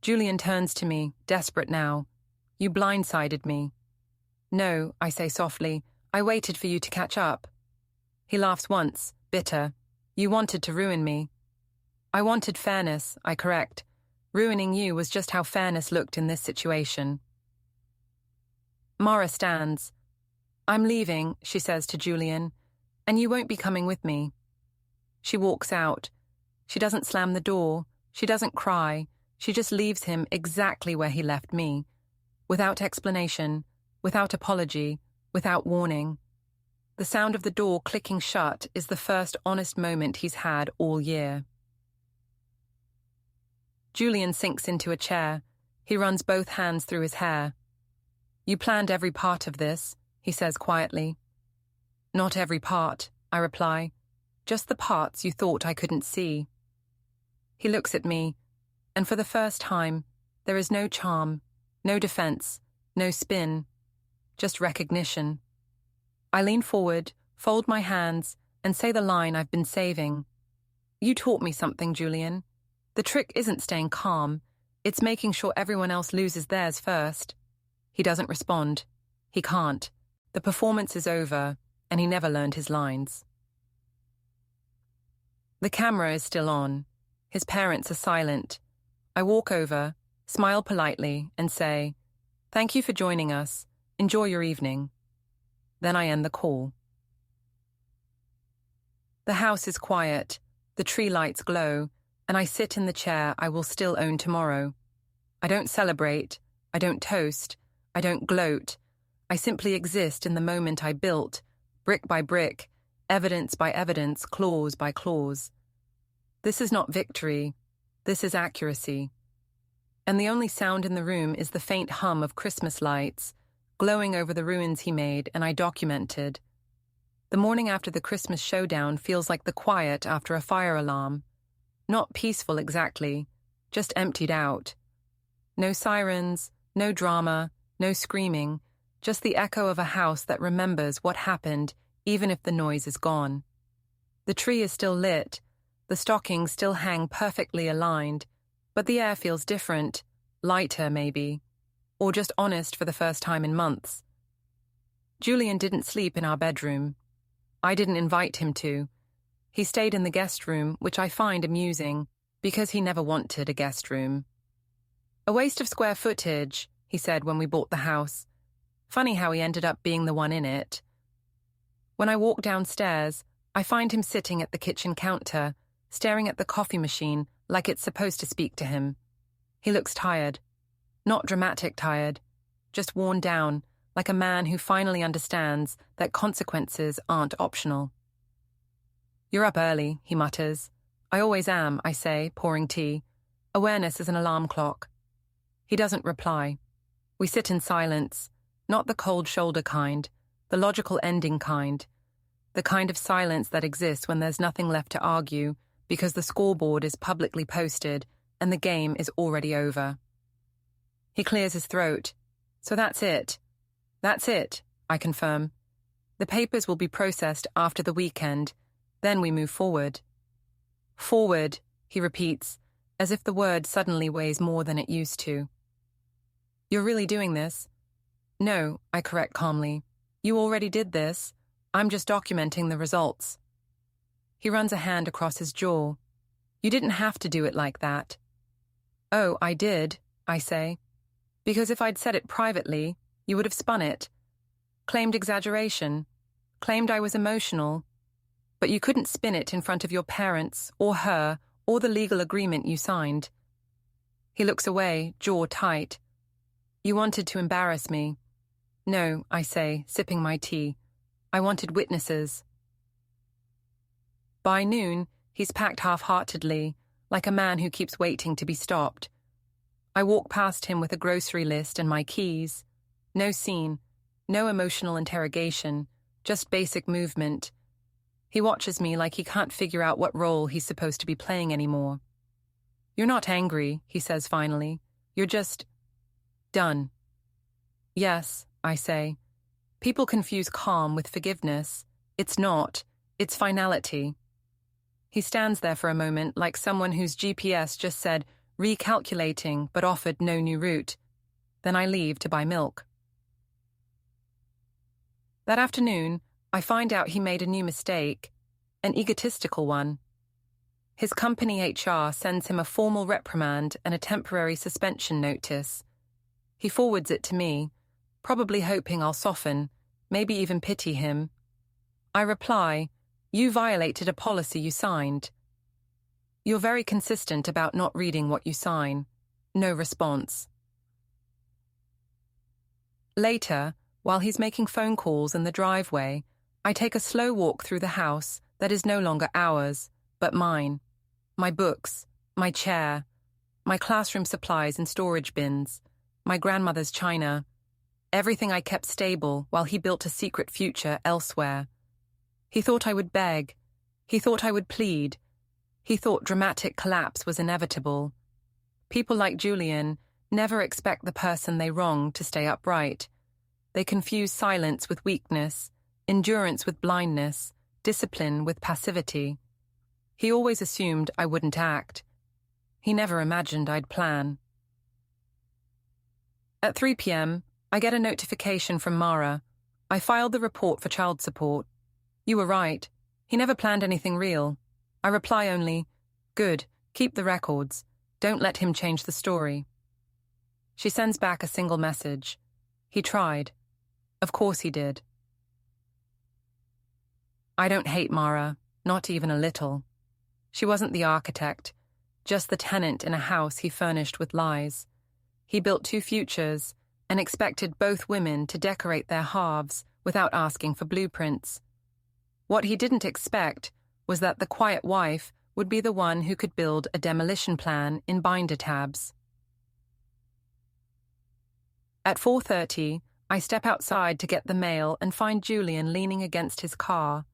Julian turns to me, desperate now. You blindsided me. No, I say softly, I waited for you to catch up. He laughs once, bitter. You wanted to ruin me. I wanted fairness, I correct. Ruining you was just how fairness looked in this situation. Mara stands. I'm leaving, she says to Julian, and you won't be coming with me. She walks out. She doesn't slam the door. She doesn't cry. She just leaves him exactly where he left me, without explanation, without apology, without warning. The sound of the door clicking shut is the first honest moment he's had all year. Julian sinks into a chair. He runs both hands through his hair. You planned every part of this, he says quietly. Not every part, I reply. Just the parts you thought I couldn't see. He looks at me, and for the first time, there is no charm, no defense, no spin, just recognition. I lean forward, fold my hands, and say the line I've been saving. You taught me something, Julian. The trick isn't staying calm, it's making sure everyone else loses theirs first. He doesn't respond. He can't. The performance is over, and he never learned his lines. The camera is still on. His parents are silent. I walk over, smile politely, and say, Thank you for joining us. Enjoy your evening. Then I end the call. The house is quiet. The tree lights glow, and I sit in the chair I will still own tomorrow. I don't celebrate. I don't toast. I don't gloat. I simply exist in the moment I built, brick by brick, evidence by evidence, clause by clause. This is not victory. This is accuracy. And the only sound in the room is the faint hum of Christmas lights, glowing over the ruins he made and I documented. The morning after the Christmas showdown feels like the quiet after a fire alarm. Not peaceful exactly, just emptied out. No sirens, no drama, no screaming, just the echo of a house that remembers what happened even if the noise is gone. The tree is still lit, the stockings still hang perfectly aligned, but the air feels different, lighter maybe, or just honest for the first time in months. Julian didn't sleep in our bedroom. I didn't invite him to. He stayed in the guest room, which I find amusing, because he never wanted a guest room. A waste of square footage, he said when we bought the house. Funny how he ended up being the one in it. When I walk downstairs, I find him sitting at the kitchen counter, staring at the coffee machine like it's supposed to speak to him. He looks tired. Not dramatic tired, just worn down, like a man who finally understands that consequences aren't optional. You're up early, he mutters. I always am, I say, pouring tea. Awareness is an alarm clock. He doesn't reply. We sit in silence, not the cold shoulder kind, the logical ending kind, the kind of silence that exists when there's nothing left to argue because the scoreboard is publicly posted and the game is already over. He clears his throat. So that's it. That's it, I confirm. The papers will be processed after the weekend. Then we move forward. Forward, he repeats, as if the word suddenly weighs more than it used to. You're really doing this? No, I correct calmly. You already did this. I'm just documenting the results. He runs a hand across his jaw. You didn't have to do it like that. Oh, I did, I say. Because if I'd said it privately, you would have spun it. Claimed exaggeration. Claimed I was emotional. But you couldn't spin it in front of your parents, or her, or the legal agreement you signed. He looks away, jaw tight. You wanted to embarrass me. No, I say, sipping my tea. I wanted witnesses. By noon, he's packed half-heartedly, like a man who keeps waiting to be stopped. I walk past him with a grocery list and my keys. No scene, no emotional interrogation, just basic movement. He watches me like he can't figure out what role he's supposed to be playing anymore. "You're not angry," he says finally. "You're just done." "Yes," I say. "People confuse calm with forgiveness. It's not. It's finality." He stands there for a moment like someone whose GPS just said recalculating but offered no new route. Then I leave to buy milk. That afternoon, I find out he made a new mistake, an egotistical one. His company HR sends him a formal reprimand and a temporary suspension notice. He forwards it to me, probably hoping I'll soften, maybe even pity him. I reply, "You violated a policy you signed." "You're very consistent about not reading what you sign." No response. Later, while he's making phone calls in the driveway, I take a slow walk through the house that is no longer ours, but mine. My books, my chair, my classroom supplies and storage bins, my grandmother's china, everything I kept stable while he built a secret future elsewhere. He thought I would beg. He thought I would plead. He thought dramatic collapse was inevitable. People like Julian never expect the person they wrong to stay upright. They confuse silence with weakness, endurance with blindness, discipline with passivity. He always assumed I wouldn't act. He never imagined I'd plan. At 3 p.m., I get a notification from Mara. I filed the report for child support. "You were right. He never planned anything real." I reply only, "Good, keep the records. Don't let him change the story." She sends back a single message. "He tried. Of course he did." I don't hate Mara, not even a little. She wasn't the architect, just the tenant in a house he furnished with lies. He built 2 futures and expected both women to decorate their halves without asking for blueprints. What he didn't expect was that the quiet wife would be the one who could build a demolition plan in binder tabs. At 4:30, I step outside to get the mail and find Julian leaning against his car.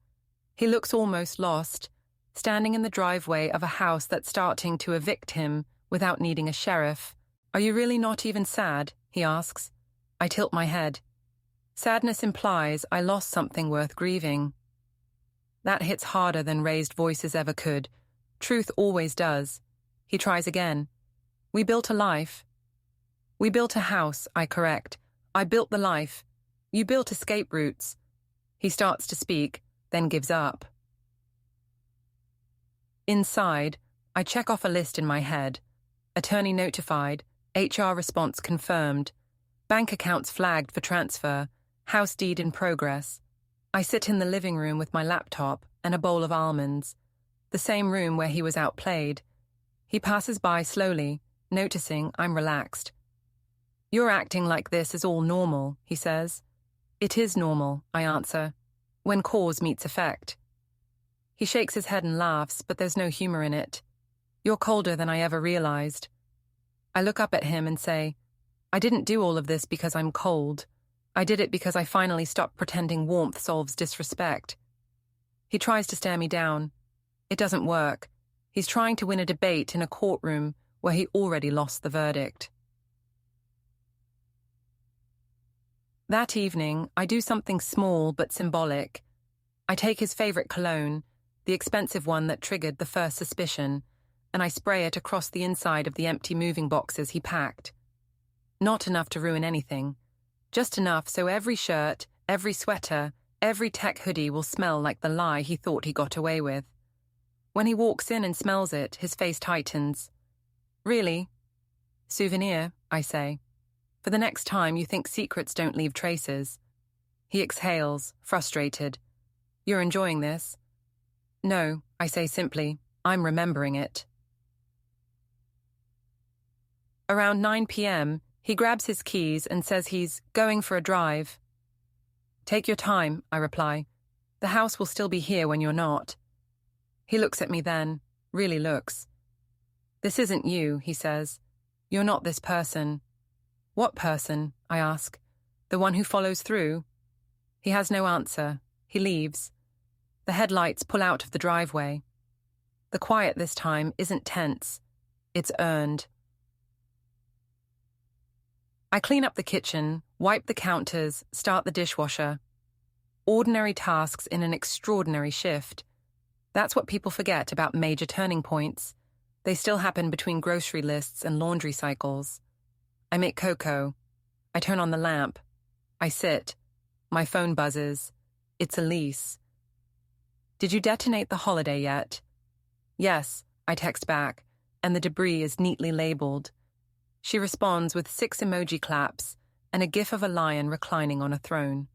He looks almost lost, standing in the driveway of a house that's starting to evict him without needing a sheriff. "Are you really not even sad?" he asks. I tilt my head. Sadness implies I lost something worth grieving. That hits harder than raised voices ever could. Truth always does. He tries again. "We built a life." "We built a house," I correct. "I built the life. You built escape routes." He starts to speak, then gives up. Inside, I check off a list in my head. Attorney notified, HR response confirmed, bank accounts flagged for transfer, house deed in progress. I sit in the living room with my laptop and a bowl of almonds, the same room where he was outplayed. He passes by slowly, noticing I'm relaxed. "You're acting like this is all normal," he says. "It is normal," I answer, "when cause meets effect." He shakes his head and laughs, but there's no humor in it. "You're colder than I ever realized." I look up at him and say, "I didn't do all of this because I'm cold. I did it because I finally stopped pretending warmth solves disrespect." He tries to stare me down. It doesn't work. He's trying to win a debate in a courtroom where he already lost the verdict. That evening, I do something small but symbolic. I take his favorite cologne, the expensive one that triggered the first suspicion, and I spray it across the inside of the empty moving boxes he packed. Not enough to ruin anything. Just enough so every shirt, every sweater, every tech hoodie will smell like the lie he thought he got away with. When he walks in and smells it, his face tightens. "Really?" "Souvenir," I say. "For the next time you think secrets don't leave traces." He exhales, frustrated. "You're enjoying this?" "No," I say simply. "I'm remembering it." Around 9 p.m., he grabs his keys and says he's going for a drive. "Take your time," I reply. "The house will still be here when you're not." He looks at me then, really looks. "This isn't you," he says. "You're not this person." "What person?" I ask. "The one who follows through?" He has no answer. He leaves. The headlights pull out of the driveway. The quiet this time isn't tense. It's earned. I clean up the kitchen, wipe the counters, start the dishwasher. Ordinary tasks in an extraordinary shift. That's what people forget about major turning points. They still happen between grocery lists and laundry cycles. I make cocoa. I turn on the lamp. I sit. My phone buzzes. It's Elise. Did you detonate the holiday yet? Yes, I text back, and the debris is neatly labeled. She responds with 6 emoji claps and a gif of a lion reclining on a throne.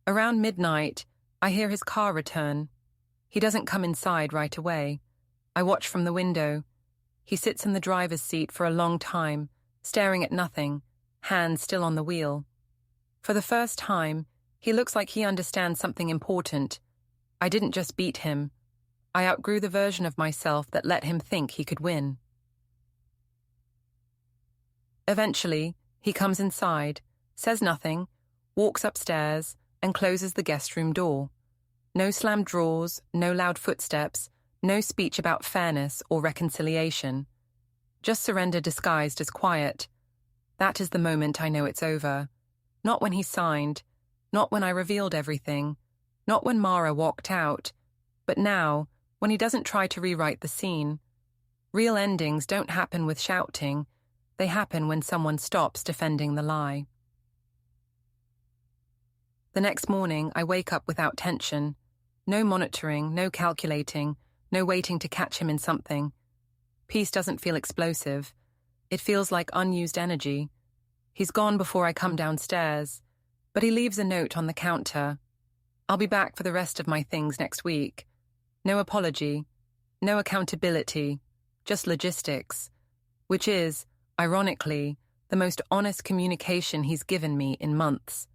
Around midnight, I hear his car return. He doesn't come inside right away. I watch from the window. He sits in the driver's seat for a long time, staring at nothing, hands still on the wheel. For the first time, he looks like he understands something important. I didn't just beat him. I outgrew the version of myself that let him think he could win. Eventually, he comes inside, says nothing, walks upstairs, and closes the guest room door. No slammed drawers, no loud footsteps, no speech about fairness or reconciliation. Just surrender disguised as quiet. That is the moment I know it's over. Not when he signed, not when I revealed everything, not when Mara walked out, but now, when he doesn't try to rewrite the scene. Real endings don't happen with shouting. They happen when someone stops defending the lie. The next morning, I wake up without tension. No monitoring, no calculating, no waiting to catch him in something. Peace doesn't feel explosive. It feels like unused energy. He's gone before I come downstairs, but he leaves a note on the counter. I'll be back for the rest of my things next week. No apology, no accountability, just logistics, which is, ironically, the most honest communication he's given me in months.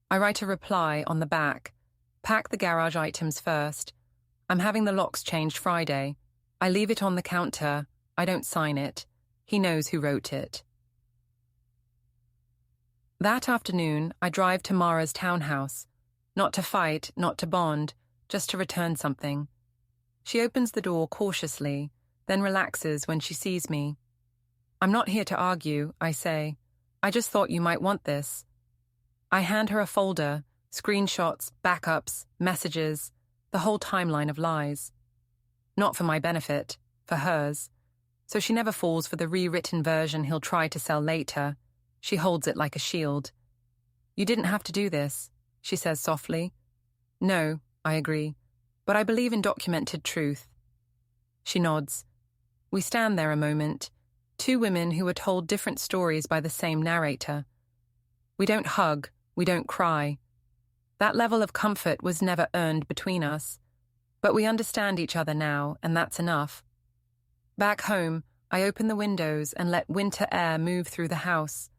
I write a reply on the back. Pack the garage items first. I'm having the locks changed Friday. I leave it on the counter. I don't sign it. He knows who wrote it. That afternoon, I drive to Mara's townhouse. Not to fight, not to bond, just to return something. She opens the door cautiously, then relaxes when she sees me. I'm not here to argue, I say. I just thought you might want this. I hand her a folder, screenshots, backups, messages, the whole timeline of lies. Not for my benefit, for hers. So she never falls for the rewritten version he'll try to sell later. She holds it like a shield. You didn't have to do this, she says softly. No, I agree, but I believe in documented truth. She nods. We stand there a moment, 2 women who are told different stories by the same narrator. We don't hug, we don't cry. That level of comfort was never earned between us, but we understand each other now, and that's enough. Back home, I open the windows and let winter air move through the house.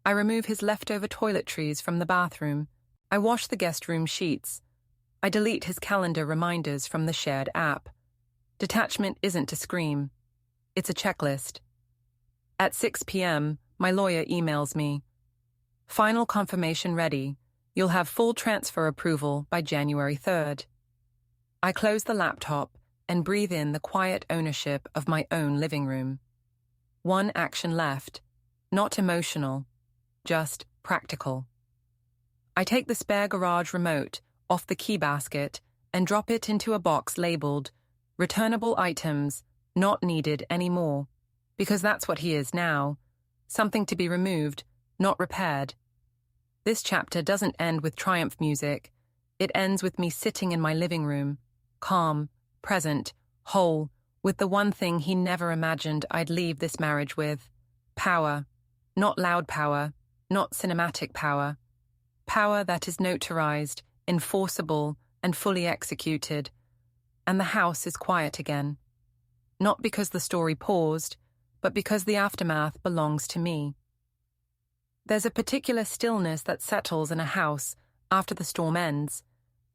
I remove his leftover toiletries from the bathroom. I wash the guest room sheets. I delete his calendar reminders from the shared app. Detachment isn't to scream. It's a checklist. At 6 p.m., my lawyer emails me. Final confirmation ready. You'll have full transfer approval by January 3rd. I close the laptop and breathe in the quiet ownership of my own living room. One action left. Not emotional, just practical. I take the spare garage remote off the key basket and drop it into a box labeled returnable items, not needed anymore, because that's what he is now, something to be removed, not repaired. This chapter doesn't end with triumph music. It ends with me sitting in my living room, calm, present, whole, with the one thing he never imagined I'd leave this marriage with. Power. Not loud power, not cinematic power. Power that is notarized, enforceable, and fully executed. And the house is quiet again. Not because the story paused, but because the aftermath belongs to me. There's a particular stillness that settles in a house after the storm ends,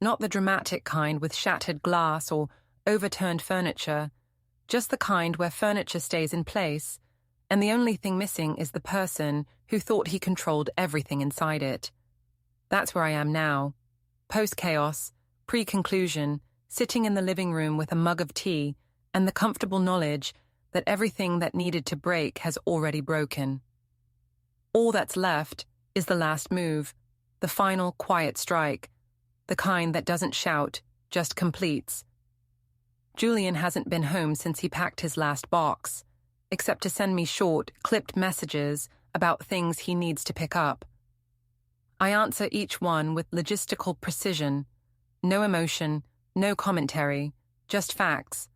not the dramatic kind with shattered glass or overturned furniture, just the kind where furniture stays in place, and the only thing missing is the person who thought he controlled everything inside it. That's where I am now, post-chaos, pre-conclusion, sitting in the living room with a mug of tea and the comfortable knowledge that everything that needed to break has already broken. All that's left is the last move, the final quiet strike, the kind that doesn't shout, just completes. Julian hasn't been home since he packed his last box, except to send me short, clipped messages about things he needs to pick up. I answer each one with logistical precision, no emotion, no commentary, just facts.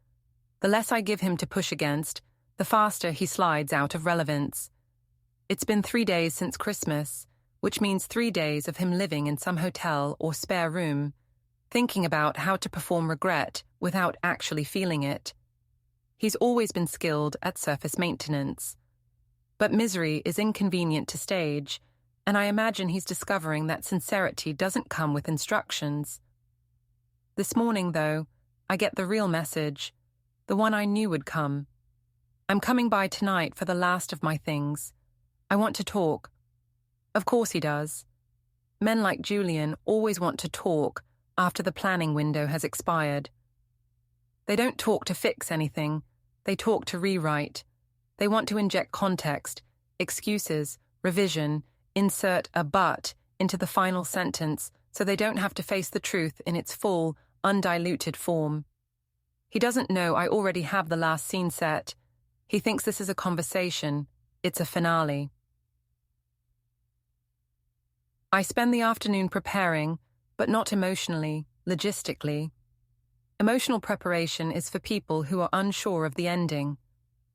The less I give him to push against, the faster he slides out of relevance. It's been 3 days since Christmas, which means 3 days of him living in some hotel or spare room, thinking about how to perform regret without actually feeling it. He's always been skilled at surface maintenance. But misery is inconvenient to stage, and I imagine he's discovering that sincerity doesn't come with instructions. This morning, though, I get the real message, the one I knew would come. I'm coming by tonight for the last of my things. I want to talk. Of course he does. Men like Julian always want to talk after the planning window has expired. They don't talk to fix anything. They talk to rewrite. They want to inject context, excuses, revision, insert a but into the final sentence so they don't have to face the truth in its full, undiluted form. He doesn't know I already have the last scene set. He thinks this is a conversation. It's a finale. I spend the afternoon preparing, but not emotionally, logistically. Emotional preparation is for people who are unsure of the ending.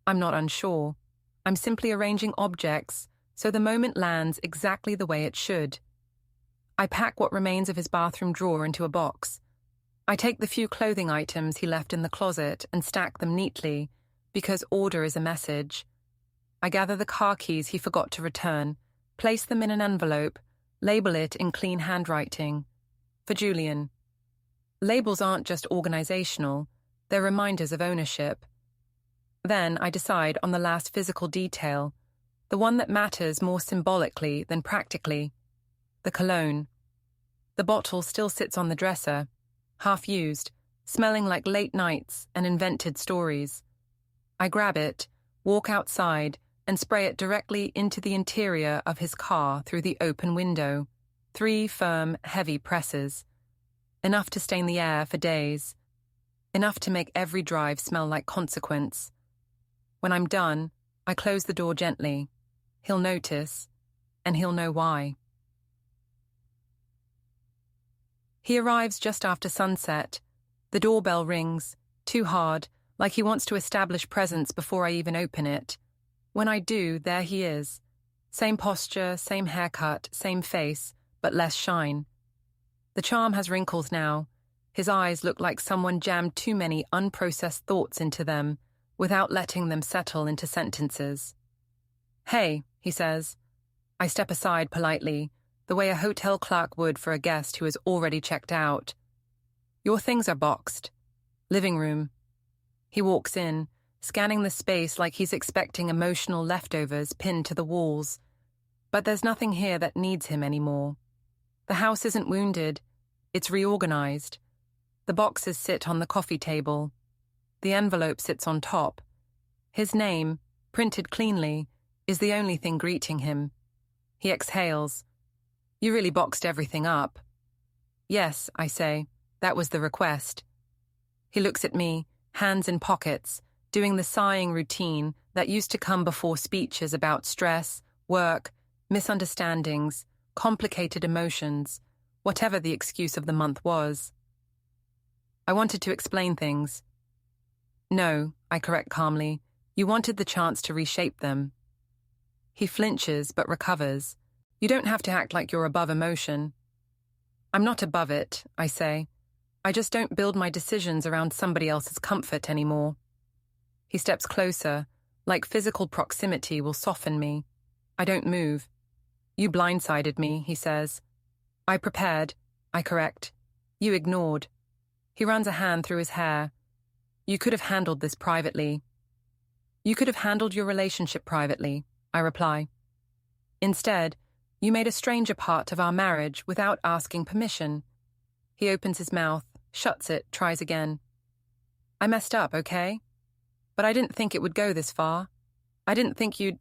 I'm not unsure. I'm simply arranging objects so the moment lands exactly the way it should. I pack what remains of his bathroom drawer into a box. I take the few clothing items he left in the closet and stack them neatly, because order is a message. I gather the car keys he forgot to return, place them in an envelope, label it in clean handwriting. For Julian. Labels aren't just organizational, they're reminders of ownership. Then I decide on the last physical detail, the one that matters more symbolically than practically. The cologne. The bottle still sits on the dresser, half used, smelling like late nights and invented stories. I grab it, walk outside, and spray it directly into the interior of his car through the open window. 3 firm, heavy presses. Enough to stain the air for days. Enough to make every drive smell like consequence. When I'm done, I close the door gently. He'll notice, and he'll know why. He arrives just after sunset. The doorbell rings, too hard, like he wants to establish presence before I even open it. When I do, there he is. Same posture, same haircut, same face, but less shine. The charm has wrinkles now. His eyes look like someone jammed too many unprocessed thoughts into them, without letting them settle into sentences. "Hey," he says. I step aside politely, the way a hotel clerk would for a guest who has already checked out. "Your things are boxed. Living room." He walks in, scanning the space like he's expecting emotional leftovers pinned to the walls. But there's nothing here that needs him anymore. The house isn't wounded. It's reorganized. The boxes sit on the coffee table. The envelope sits on top. His name, printed cleanly, is the only thing greeting him. He exhales. "You really boxed everything up." "Yes," I say. "That was the request." He looks at me, hands in pockets, doing the sighing routine that used to come before speeches about stress, work, misunderstandings, complicated emotions, whatever the excuse of the month was. "I wanted to explain things." "No," I correct calmly. "You wanted the chance to reshape them." He flinches but recovers. "You don't have to act like you're above emotion." "I'm not above it," I say. "I just don't build my decisions around somebody else's comfort anymore." He steps closer, like physical proximity will soften me. I don't move. "You blindsided me," he says. "I prepared," I correct. "You ignored." He runs a hand through his hair. "You could have handled this privately." "You could have handled your relationship privately," I reply. "Instead, you made a stranger part of our marriage without asking permission. He opens his mouth, shuts it, tries again. I messed up, okay? But I didn't think it would go this far. I didn't think you'd...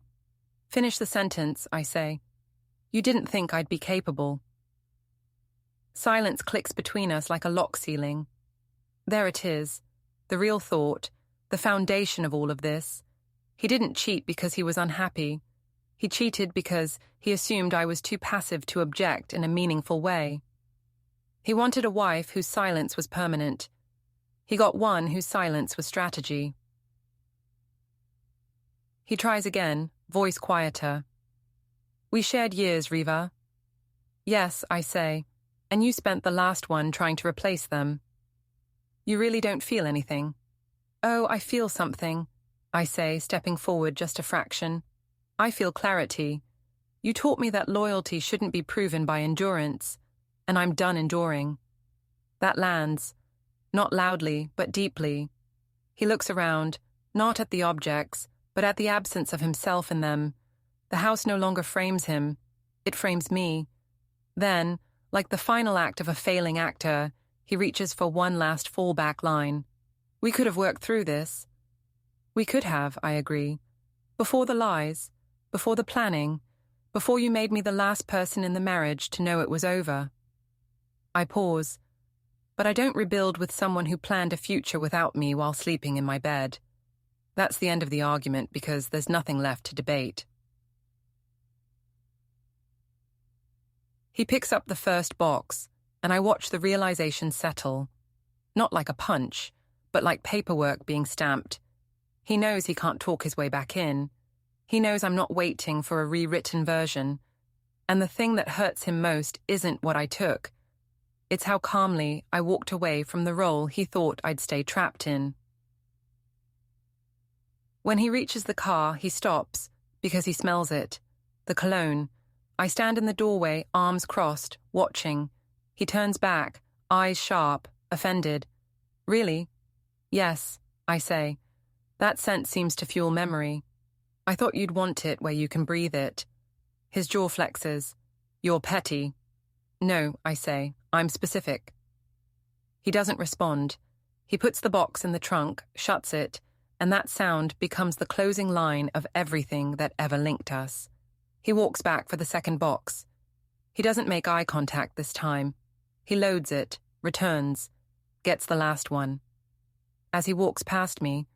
Finish the sentence, I say. You didn't think I'd be capable. Silence clicks between us like a lock ceiling. There it is, the real thought, the foundation of all of this. He didn't cheat because he was unhappy. He cheated because he assumed I was too passive to object in a meaningful way. He wanted a wife whose silence was permanent. He got one whose silence was strategy. He tries again, voice quieter. We shared years, Riva. Yes, I say, and you spent the last one trying to replace them. You really don't feel anything. Oh, I feel something, I say, stepping forward just a fraction. I feel clarity. You taught me that loyalty shouldn't be proven by endurance, and I'm done enduring. That lands, not loudly, but deeply. He looks around, not at the objects, but at the absence of himself in them. The house no longer frames him. It frames me. Then, like the final act of a failing actor, he reaches for one last fallback line. We could have worked through this. We could have, I agree. Before the lies, before the planning, before you made me the last person in the marriage to know it was over. I pause, but I don't rebuild with someone who planned a future without me while sleeping in my bed. That's the end of the argument because there's nothing left to debate. He picks up the first box, and I watch the realization settle. Not like a punch, but like paperwork being stamped. He knows he can't talk his way back in. He knows I'm not waiting for a rewritten version. And the thing that hurts him most isn't what I took. It's how calmly I walked away from the role he thought I'd stay trapped in. When he reaches the car, he stops, because he smells it. The cologne. I stand in the doorway, arms crossed, watching. He turns back, eyes sharp, offended. Really? Yes, I say. That scent seems to fuel memory. I thought you'd want it where you can breathe it. His jaw flexes. You're petty. No, I say. I'm specific. He doesn't respond. He puts the box in the trunk, shuts it, and that sound becomes the closing line of everything that ever linked us. He walks back for the second box. He doesn't make eye contact this time. He loads it, returns, gets the last one. As he walks past me,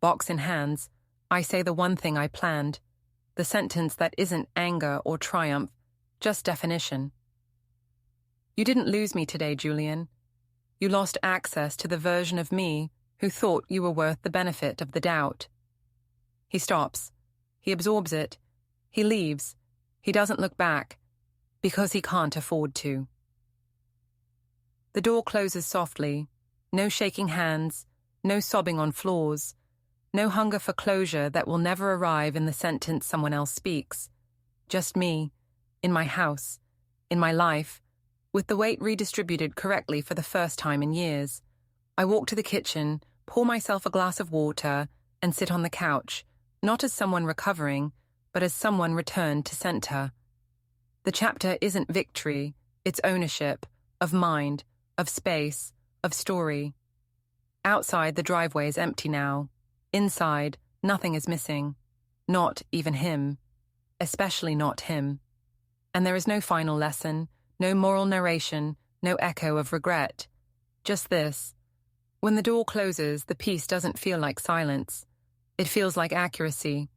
box in hands, I say the one thing I planned, the sentence that isn't anger or triumph, just definition. You didn't lose me today, Julian. You lost access to the version of me who thought you were worth the benefit of the doubt. He stops. He absorbs it. He leaves. He doesn't look back, because he can't afford to. The door closes softly. No shaking hands, no sobbing on floors, no hunger for closure that will never arrive in the sentence someone else speaks. Just me, in my house, in my life, with the weight redistributed correctly for the first time in years. I walk to the kitchen, pour myself a glass of water, and sit on the couch, not as someone recovering, but as someone returned to center. The chapter isn't victory, it's ownership, of mind, of space, of story. Outside, the driveway is empty now. Inside, nothing is missing. Not even him. Especially not him. And there is no final lesson, no moral narration, no echo of regret. Just this. When the door closes, the peace doesn't feel like silence. It feels like accuracy.